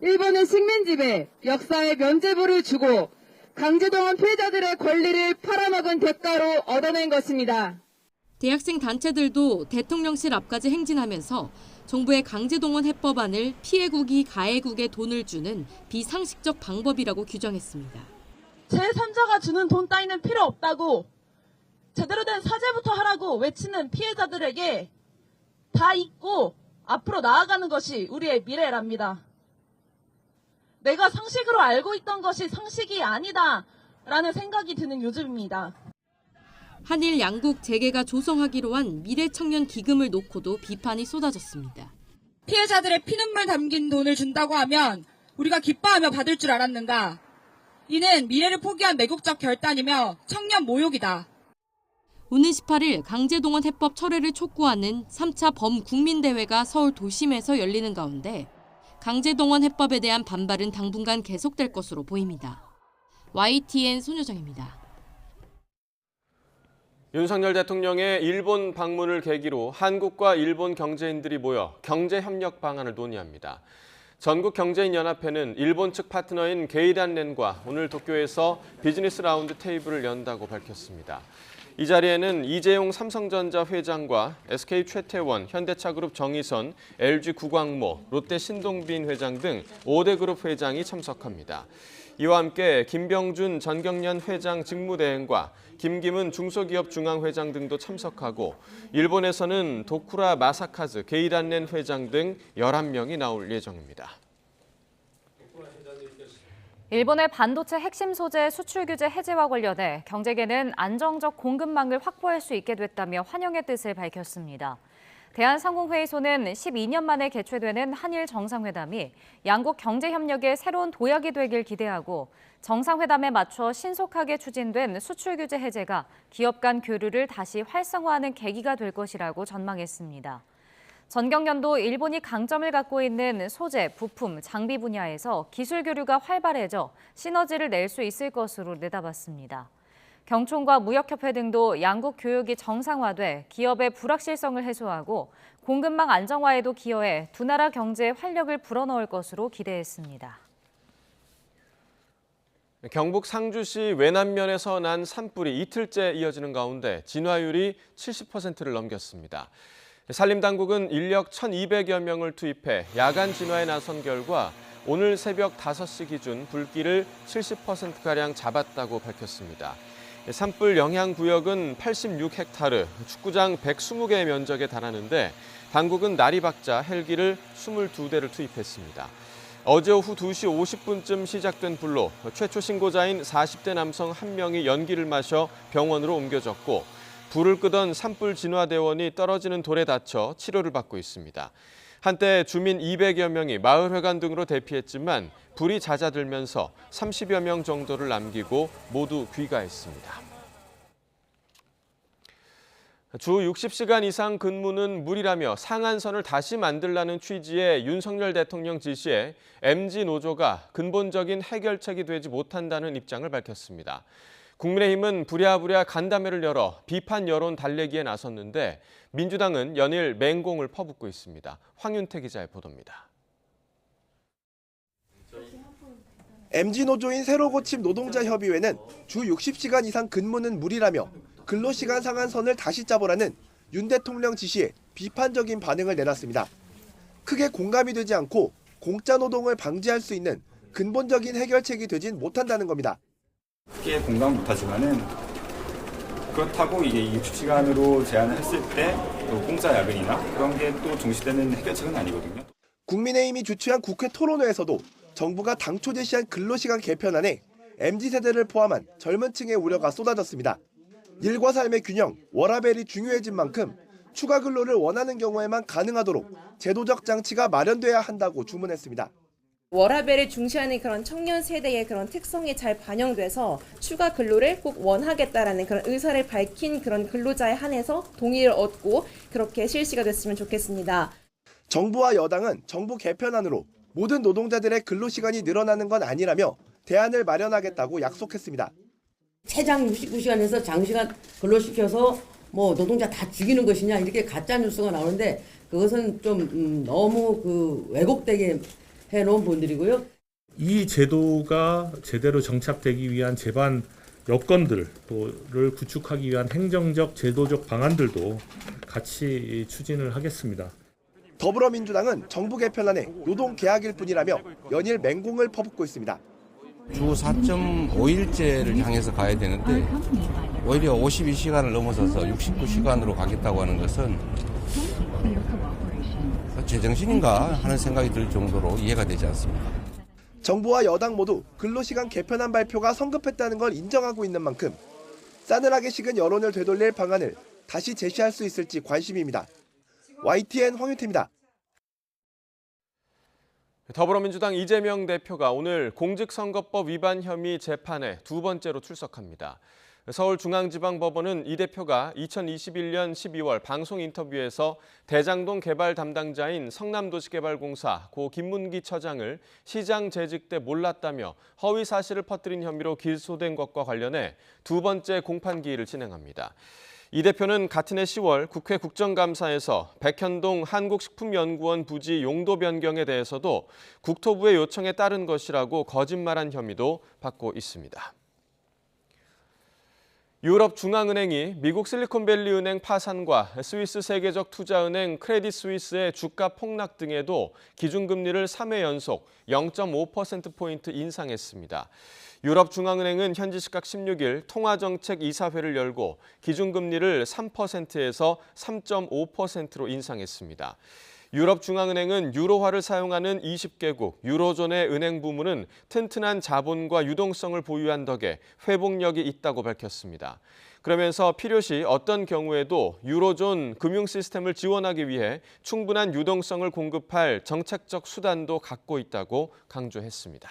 일본의 식민지배, 역사의 면죄부를 주고 강제동원 피해자들의 권리를 팔아먹은 대가로 얻어낸 것입니다.
대학생 단체들도 대통령실 앞까지 행진하면서 정부의 강제동원 해법안을 피해국이 가해국에 돈을 주는 비상식적 방법이라고 규정했습니다.
제3자가 주는 돈 따위는 필요 없다고 제대로 된 사죄부터 하라고 외치는 피해자들에게 다 잊고 앞으로 나아가는 것이 우리의 미래랍니다. 내가 상식으로 알고 있던 것이 상식이 아니다라는 생각이 드는 요즘입니다.
한일 양국 재계가 조성하기로 한 미래청년 기금을 놓고도 비판이 쏟아졌습니다.
피해자들의 피눈물 담긴 돈을 준다고 하면 우리가 기뻐하며 받을 줄 알았는가? 이는 미래를 포기한 매국적 결단이며 청년 모욕이다.
오는 18일 강제동원 해법 철회를 촉구하는 3차 범국민대회가 서울 도심에서 열리는 가운데 강제동원 해법에 대한 반발은 당분간 계속될 것으로 보입니다. YTN 손효정입니다.
윤석열 대통령의 일본 방문을 계기로 한국과 일본 경제인들이 모여 경제협력 방안을 논의합니다. 전국경제인연합회는 일본 측 파트너인 게이단렌과 오늘 도쿄에서 비즈니스 라운드 테이블을 연다고 밝혔습니다. 이 자리에는 이재용 삼성전자 회장과 SK 최태원, 현대차그룹 정의선, LG 구광모, 롯데 신동빈 회장 등 5대 그룹 회장이 참석합니다. 이와 함께 김병준 전경련 회장 직무대행과 김기문 중소기업 중앙회장 등도 참석하고 일본에서는 도쿠라 마사카즈, 게이단렌 회장 등 11명이 나올 예정입니다.
일본의 반도체 핵심 소재 수출 규제 해제와 관련해 경제계는 안정적 공급망을 확보할 수 있게 됐다며 환영의 뜻을 밝혔습니다. 대한상공회의소는 12년 만에 개최되는 한일 정상회담이 양국 경제협력의 새로운 도약이 되길 기대하고 정상회담에 맞춰 신속하게 추진된 수출 규제 해제가 기업 간 교류를 다시 활성화하는 계기가 될 것이라고 전망했습니다. 전경련도 일본이 강점을 갖고 있는 소재, 부품, 장비 분야에서 기술 교류가 활발해져 시너지를 낼 수 있을 것으로 내다봤습니다. 경총과 무역협회 등도 양국 교역이 정상화돼 기업의 불확실성을 해소하고 공급망 안정화에도 기여해 두 나라 경제에 활력을 불어넣을 것으로 기대했습니다.
경북 상주시 외남면에서 난 산불이 이틀째 이어지는 가운데 진화율이 70%를 넘겼습니다. 산림당국은 인력 1,200여 명을 투입해 야간 진화에 나선 결과 오늘 새벽 5시 기준 불길을 70%가량 잡았다고 밝혔습니다. 산불 영향 구역은 86헥타르, 축구장 120개의 면적에 달하는데 당국은 날이 밝자 헬기를 22대를 투입했습니다. 어제 오후 2시 50분쯤 시작된 불로 최초 신고자인 40대 남성 1명이 연기를 마셔 병원으로 옮겨졌고 불을 끄던 산불 진화대원이 떨어지는 돌에 다쳐 치료를 받고 있습니다. 한때 주민 200여 명이 마을회관 등으로 대피했지만 불이 잦아들면서 30여 명 정도를 남기고 모두 귀가했습니다. 주 60시간 이상 근무는 무리라며 상한선을 다시 만들라는 취지의 윤석열 대통령 지시에 MZ노조가 근본적인 해결책이 되지 못한다는 입장을 밝혔습니다. 국민의힘은 부랴부랴 간담회를 열어 비판 여론 달래기에 나섰는데 민주당은 연일 맹공을 퍼붓고 있습니다. 황윤태 기자의 보도입니다.
MZ노조인 새로 고침 노동자협의회는 주 60시간 이상 근무는 무리라며 근로시간 상한선을 다시 짜보라는 윤 대통령 지시에 비판적인 반응을 내놨습니다. 크게 공감이 되지 않고 공짜 노동을 방지할 수 있는 근본적인 해결책이 되진 못한다는 겁니다.
크게 공감 못하지만은 그렇다고 이게 60시간으로 제한을 했을 때 또 공짜 야근이나 그런 게 또 중시되는 해결책은 아니거든요.
국민의힘이 주최한 국회 토론회에서도 정부가 당초 제시한 근로시간 개편안에 MZ세대를 포함한 젊은 층의 우려가 쏟아졌습니다. 일과 삶의 균형, 워라밸이 중요해진 만큼 추가 근로를 원하는 경우에만 가능하도록 제도적 장치가 마련돼야 한다고 주문했습니다.
워라밸을 중시하는 그런 청년 세대의 그런 특성이 잘 반영돼서 추가 근로를 꼭 원하겠다라는 그런 의사를 밝힌 그런 근로자에 한해서 동의를 얻고 그렇게 실시가 됐으면 좋겠습니다.
정부와 여당은 정부 개편안으로 모든 노동자들의 근로시간이 늘어나는 건 아니라며 대안을 마련하겠다고 약속했습니다.
최장 69시간에서 장시간 근로시켜서 뭐 노동자 다 죽이는 것이냐 이렇게 가짜 뉴스가 나오는데 그것은 좀 너무 왜곡되게 해놓은 분들이고요.
이 제도가 제대로 정착되기 위한 제반 여건들을 구축하기 위한 행정적, 제도적 방안들도 같이 추진을 하겠습니다.
더불어민주당은 정부 개편안에 노동계약일 뿐이라며 연일 맹공을 퍼붓고 있습니다.
주 4.5일제를 향해서 가야 되는데 오히려 52시간을 넘어서서 69시간으로 가겠다고 하는 것은 제정신인가 하는 생각이 들 정도로 이해가 되지 않습니다.
정부와 여당 모두 근로시간 개편안 발표가 성급했다는 걸 인정하고 있는 만큼 싸늘하게 식은 여론을 되돌릴 방안을 다시 제시할 수 있을지 관심입니다. YTN 황유태입니다.
더불어민주당 이재명 대표가 오늘 공직선거법 위반 혐의 재판에 두 번째로 출석합니다. 서울중앙지방법원은 이 대표가 2021년 12월 방송 인터뷰에서 대장동 개발 담당자인 성남도시개발공사 고 김문기 처장을 시장 재직 때 몰랐다며 허위 사실을 퍼뜨린 혐의로 기소된 것과 관련해 두 번째 공판기일을 진행합니다. 이 대표는 같은 해 10월 국회 국정감사에서 백현동 한국식품연구원 부지 용도 변경에 대해서도 국토부의 요청에 따른 것이라고 거짓말한 혐의도 받고 있습니다. 유럽중앙은행이 미국 실리콘밸리 은행 파산과 스위스 세계적 투자은행 크레딧 스위스의 주가 폭락 등에도 기준금리를 3회 연속 0.5%포인트 인상했습니다. 유럽중앙은행은 현지 시각 16일 통화정책 이사회를 열고 기준금리를 3%에서 3.5%로 인상했습니다. 유럽중앙은행은 유로화를 사용하는 20개국 유로존의 은행 부문은 튼튼한 자본과 유동성을 보유한 덕에 회복력이 있다고 밝혔습니다. 그러면서 필요시 어떤 경우에도 유로존 금융 시스템을 지원하기 위해 충분한 유동성을 공급할 정책적 수단도 갖고 있다고 강조했습니다.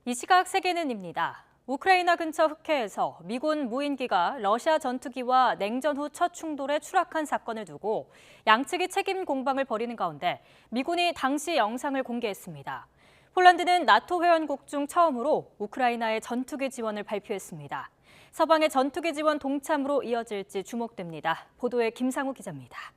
이 시각 세계는입니다. 우크라이나 근처 흑해에서 미군 무인기가 러시아 전투기와 냉전 후 첫 충돌에 추락한 사건을 두고 양측이 책임 공방을 벌이는 가운데 미군이 당시 영상을 공개했습니다. 폴란드는 나토 회원국 중 처음으로 우크라이나의 전투기 지원을 발표했습니다. 서방의 전투기 지원 동참으로 이어질지 주목됩니다. 보도에 김상우 기자입니다.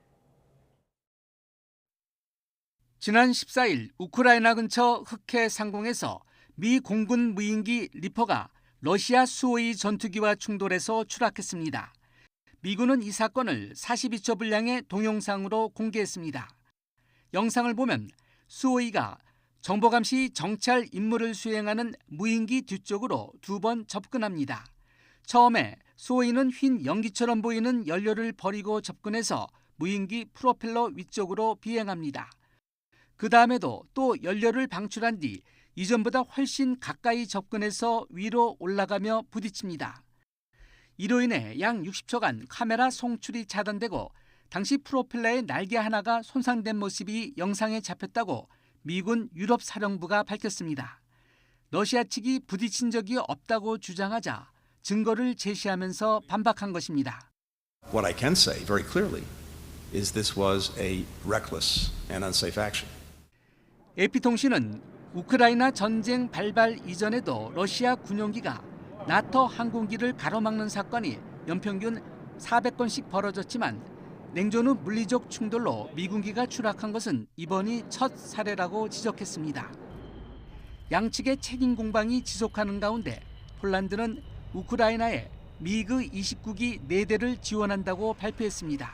지난 14일 우크라이나 근처 흑해 상공에서 미 공군 무인기 리퍼가 러시아 수호이 전투기와 충돌해서 추락했습니다. 미군은 이 사건을 42초 분량의 동영상으로 공개했습니다. 영상을 보면 수호이가 정보감시 정찰 임무를 수행하는 무인기 뒤쪽으로 2번 접근합니다. 처음에 수호이는 휜 연기처럼 보이는 연료를 버리고 접근해서 무인기 프로펠러 위쪽으로 비행합니다. 그 다음에도 또 연료를 방출한 뒤 이전보다 훨씬 가까이 접근해서 위로 올라가며 부딪힙니다. 이로 인해 약 60초간 카메라 송출이 차단되고 당시 프로펠러의 날개 하나가 손상된 모습이 영상에 잡혔다고 미군 유럽 사령부가 밝혔습니다. 러시아 측이 부딪힌 적이 없다고 주장하자 증거를 제시하면서 반박한 것입니다.
What I can say very clearly is this was a reckless and unsafe action.
AP통신은 우크라이나 전쟁 발발 이전에도 러시아 군용기가 나토 항공기를 가로막는 사건이 연평균 400건씩 벌어졌지만 냉전 후 물리적 충돌로 미군기가 추락한 것은 이번이 첫 사례라고 지적했습니다. 양측의 책임 공방이 지속하는 가운데 폴란드는 우크라이나에 미그 29기 4대를 지원한다고 발표했습니다.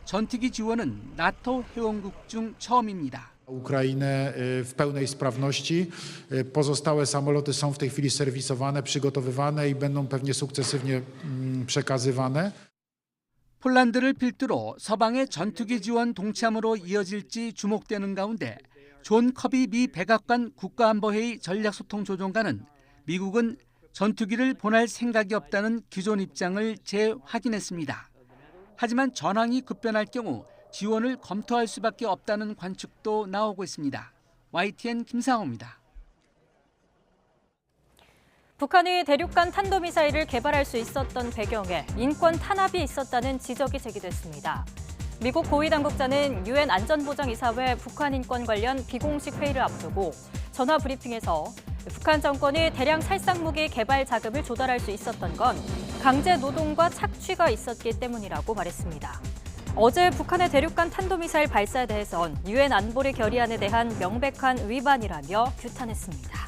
전투기 지원은 나토 회원국 중 처음입니다.
Ukrainę w pełnej sprawności. Pozostałe samoloty są w tej chwili serwisowane, przygotowywane i będą pewnie sukcesywnie przekazywane.
폴란드를 필두로 서방의 전투기 지원 동참으로 이어질지 주목되는 가운데 존 커비 미 백악관 국가안보회의 전략소통조정관은 미국은 전투기를 보낼 생각이 없다는 기존 입장을 재확인했습니다. 하지만 전황이 급변할 경우 지원을 검토할 수밖에 없다는 관측도 나오고 있습니다. YTN 김상호입니다.
북한이 대륙간 탄도미사일을 개발할 수 있었던 배경에 인권 탄압이 있었다는 지적이 제기됐습니다. 미국 고위당국자는 유엔 안전보장이사회 북한 인권 관련 비공식 회의를 앞두고 전화 브리핑에서 북한 정권이 대량 살상무기 개발 자금을 조달할 수 있었던 건 강제 노동과 착취가 있었기 때문이라고 말했습니다. 어제 북한의 대륙간 탄도미사일 발사에 대해선 유엔 안보리 결의안에 대한 명백한 위반이라며 규탄했습니다.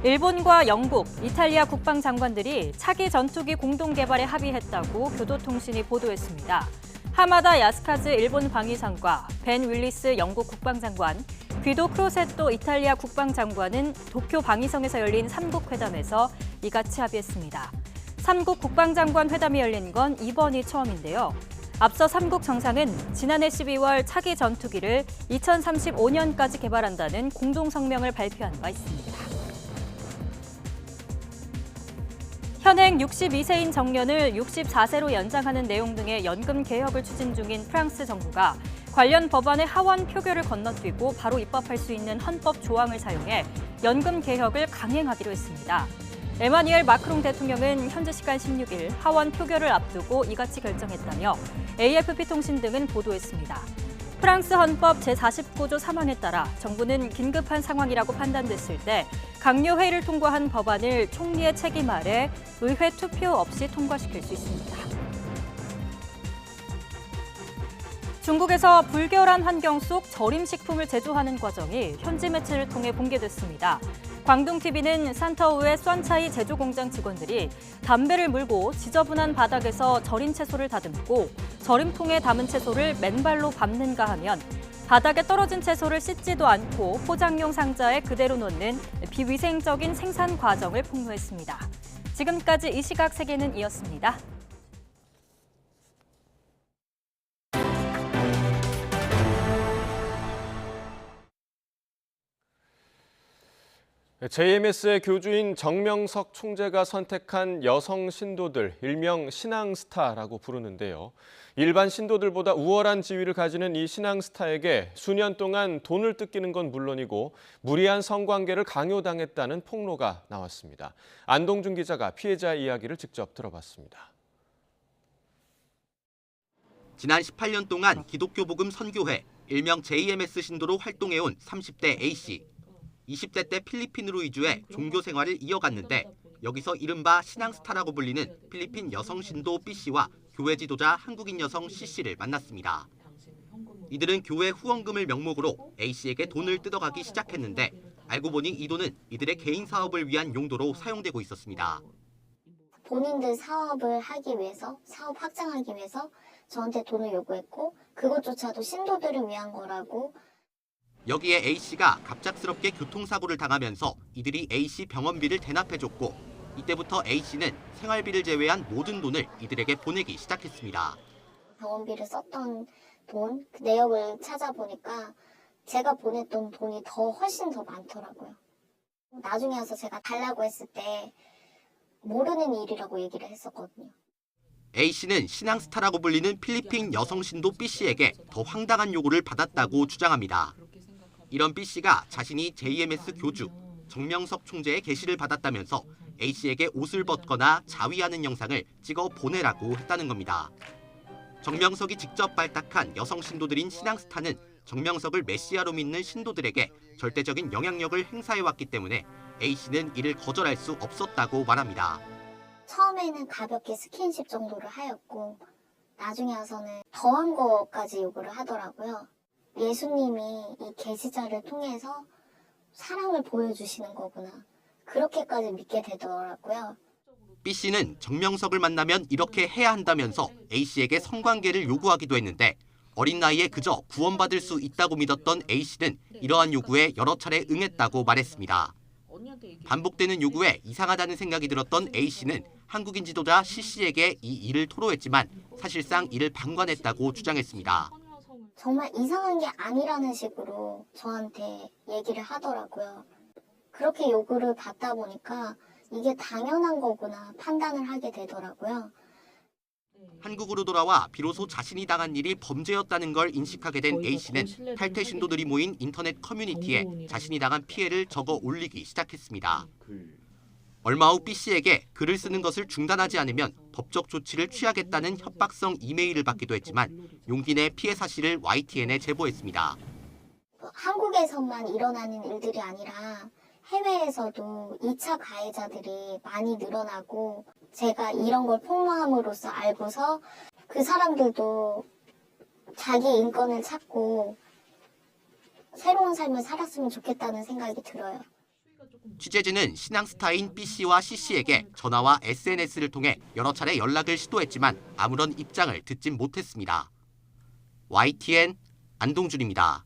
일본과 영국, 이탈리아 국방장관들이 차기 전투기 공동 개발에 합의했다고 교도통신이 보도했습니다. 하마다 야스카즈 일본 방위상과 벤 윌리스 영국 국방장관, 귀도 크로세토 이탈리아 국방장관은 도쿄 방위성에서 열린 3국 회담에서 이같이 합의했습니다. 3국 국방장관 회담이 열린 건 이번이 처음인데요. 앞서 3국 정상은 지난해 12월 차기 전투기를 2035년까지 개발한다는 공동성명을 발표한 바 있습니다. 현행 62세인 정년을 64세로 연장하는 내용 등의 연금 개혁을 추진 중인 프랑스 정부가 관련 법안의 하원 표결을 건너뛰고 바로 입법할 수 있는 헌법 조항을 사용해 연금 개혁을 강행하기로 했습니다. 에마뉘엘 마크롱 대통령은 현지 시간 16일 하원 표결을 앞두고 이같이 결정했다며 AFP-통신 등은 보도했습니다. 프랑스 헌법 제49조 3항에 따라 정부는 긴급한 상황이라고 판단됐을 때 강요회의를 통과한 법안을 총리의 책임 아래 의회 투표 없이 통과시킬 수 있습니다. 중국에서 불결한 환경 속 절임식품을 제조하는 과정이 현지 매체를 통해 공개됐습니다. 광둥TV는 산터우의 쏜차이 제조 공장 직원들이 담배를 물고 지저분한 바닥에서 절인 채소를 다듬고 절임통에 담은 채소를 맨발로 밟는가 하면 바닥에 떨어진 채소를 씻지도 않고 포장용 상자에 그대로 놓는 비위생적인 생산 과정을 폭로했습니다. 지금까지 이 시각 세계는 이었습니다.
JMS의 교주인 정명석 총재가 선택한 여성 신도들, 일명 신앙스타라고 부르는데요. 일반 신도들보다 우월한 지위를 가지는 이 신앙스타에게 수년 동안 돈을 뜯기는 건 물론이고 무리한 성관계를 강요당했다는 폭로가 나왔습니다. 안동준 기자가 피해자의 이야기를 직접 들어봤습니다.
지난 18년 동안 기독교 복음 선교회, 일명 JMS 신도로 활동해온 30대 A씨. 20대 때 필리핀으로 이주해 종교 생활을 이어갔는데 여기서 이른바 신앙스타라고 불리는 필리핀 여성 신도 B씨와 교회 지도자 한국인 여성 C씨를 만났습니다. 이들은 교회 후원금을 명목으로 A씨에게 돈을 뜯어가기 시작했는데 알고 보니 이 돈은 이들의 개인 사업을 위한 용도로 사용되고 있었습니다.
본인들 사업을 하기 위해서, 사업 확장하기 위해서 저한테 돈을 요구했고 그것조차도 신도들을 위한 거라고.
여기에 A씨가 갑작스럽게 교통사고를 당하면서 이들이 A씨 병원비를 대납해줬고 이때부터 A씨는 생활비를 제외한 모든 돈을 이들에게 보내기 시작했습니다.
병원비를 썼던 돈, 그 내역을 찾아보니까 제가 보냈던 돈이 훨씬 더 많더라고요. 나중에 와서 제가 달라고 했을 때 모르는 일이라고 얘기를 했었거든요.
A씨는 신앙스타라고 불리는 필리핀 여성 신도 B씨에게 더 황당한 요구를 받았다고 주장합니다. 이런 B씨가 자신이 JMS 교주, 정명석 총재의 계시를 받았다면서 A씨에게 옷을 벗거나 자위하는 영상을 찍어 보내라고 했다는 겁니다. 정명석이 직접 발탁한 여성 신도들인 신앙스타는 정명석을 메시아로 믿는 신도들에게 절대적인 영향력을 행사해왔기 때문에 A씨는 이를 거절할 수 없었다고 말합니다.
처음에는 가볍게 스킨십 정도를 하였고 나중에 와서는 더한 것까지 요구를 하더라고요. 예수님이 이 계시자를 통해서 사랑을 보여주시는 거구나. 그렇게까지 믿게 되더라고요.
B씨는 정명석을 만나면 이렇게 해야 한다면서 A씨에게 성관계를 요구하기도 했는데 어린 나이에 그저 구원받을 수 있다고 믿었던 A씨는 이러한 요구에 여러 차례 응했다고 말했습니다. 반복되는 요구에 이상하다는 생각이 들었던 A씨는 한국인 지도자 C씨에게 이 일을 토로했지만 사실상 이를 방관했다고 주장했습니다.
정말 이상한 게 아니라는 식으로 저한테 얘기를 하더라고요. 그렇게 요구를 받다 보니까 이게 당연한 거구나 판단을 하게 되더라고요.
한국으로 돌아와 비로소 자신이 당한 일이 범죄였다는 걸 인식하게 된 A씨는 탈퇴 신도들이 모인 인터넷 커뮤니티에 자신이 당한 피해를 적어 올리기 시작했습니다. 얼마 후 B씨에게 글을 쓰는 것을 중단하지 않으면 법적 조치를 취하겠다는 협박성 이메일을 받기도 했지만 용기 내 피해 사실을 YTN에 제보했습니다.
한국에서만 일어나는 일들이 아니라 해외에서도 2차 가해자들이 많이 늘어나고 제가 이런 걸 폭로함으로써 알고서 그 사람들도 자기 인권을 찾고 새로운 삶을 살았으면 좋겠다는 생각이 들어요.
취재진은 신앙스타인 B씨와 C씨에게 전화와 SNS를 통해 여러 차례 연락을 시도했지만 아무런 입장을 듣진 못했습니다. YTN 안동준입니다.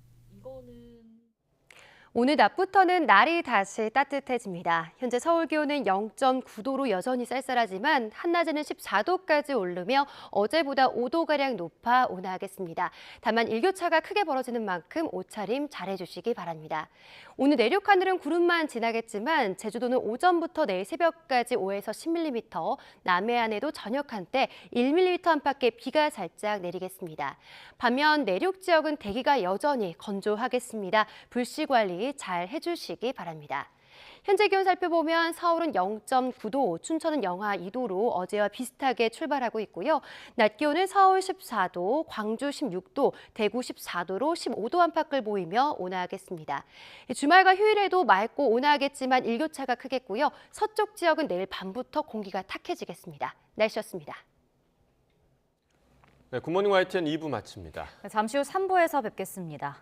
오늘 낮부터는 날이 다시 따뜻해집니다. 현재 서울 기온은 0.9도로 여전히 쌀쌀하지만 한낮에는 14도까지 오르며 어제보다 5도가량 높아 온화하겠습니다. 다만 일교차가 크게 벌어지는 만큼 옷차림 잘해주시기 바랍니다. 오늘 내륙 하늘은 구름만 지나겠지만 제주도는 오전부터 내일 새벽까지 5에서 10mm, 남해안에도 저녁 한때 1mm 안팎의 비가 살짝 내리겠습니다. 반면 내륙 지역은 대기가 여전히 건조하겠습니다. 불씨 관리 잘 해주시기 바랍니다. 현재 기온 살펴보면 서울은 0.9도, 춘천은 영하 2도로 어제와 비슷하게 출발하고 있고요. 낮 기온은 서울 14도, 광주 16도, 대구 14도로 15도 안팎을 보이며 온화하겠습니다. 주말과 휴일에도 맑고 온화하겠지만 일교차가 크겠고요. 서쪽 지역은 내일 밤부터 공기가 탁해지겠습니다. 날씨였습니다.
네, 굿모닝 YTN 2부 마칩니다.
잠시 후 3부에서 뵙겠습니다.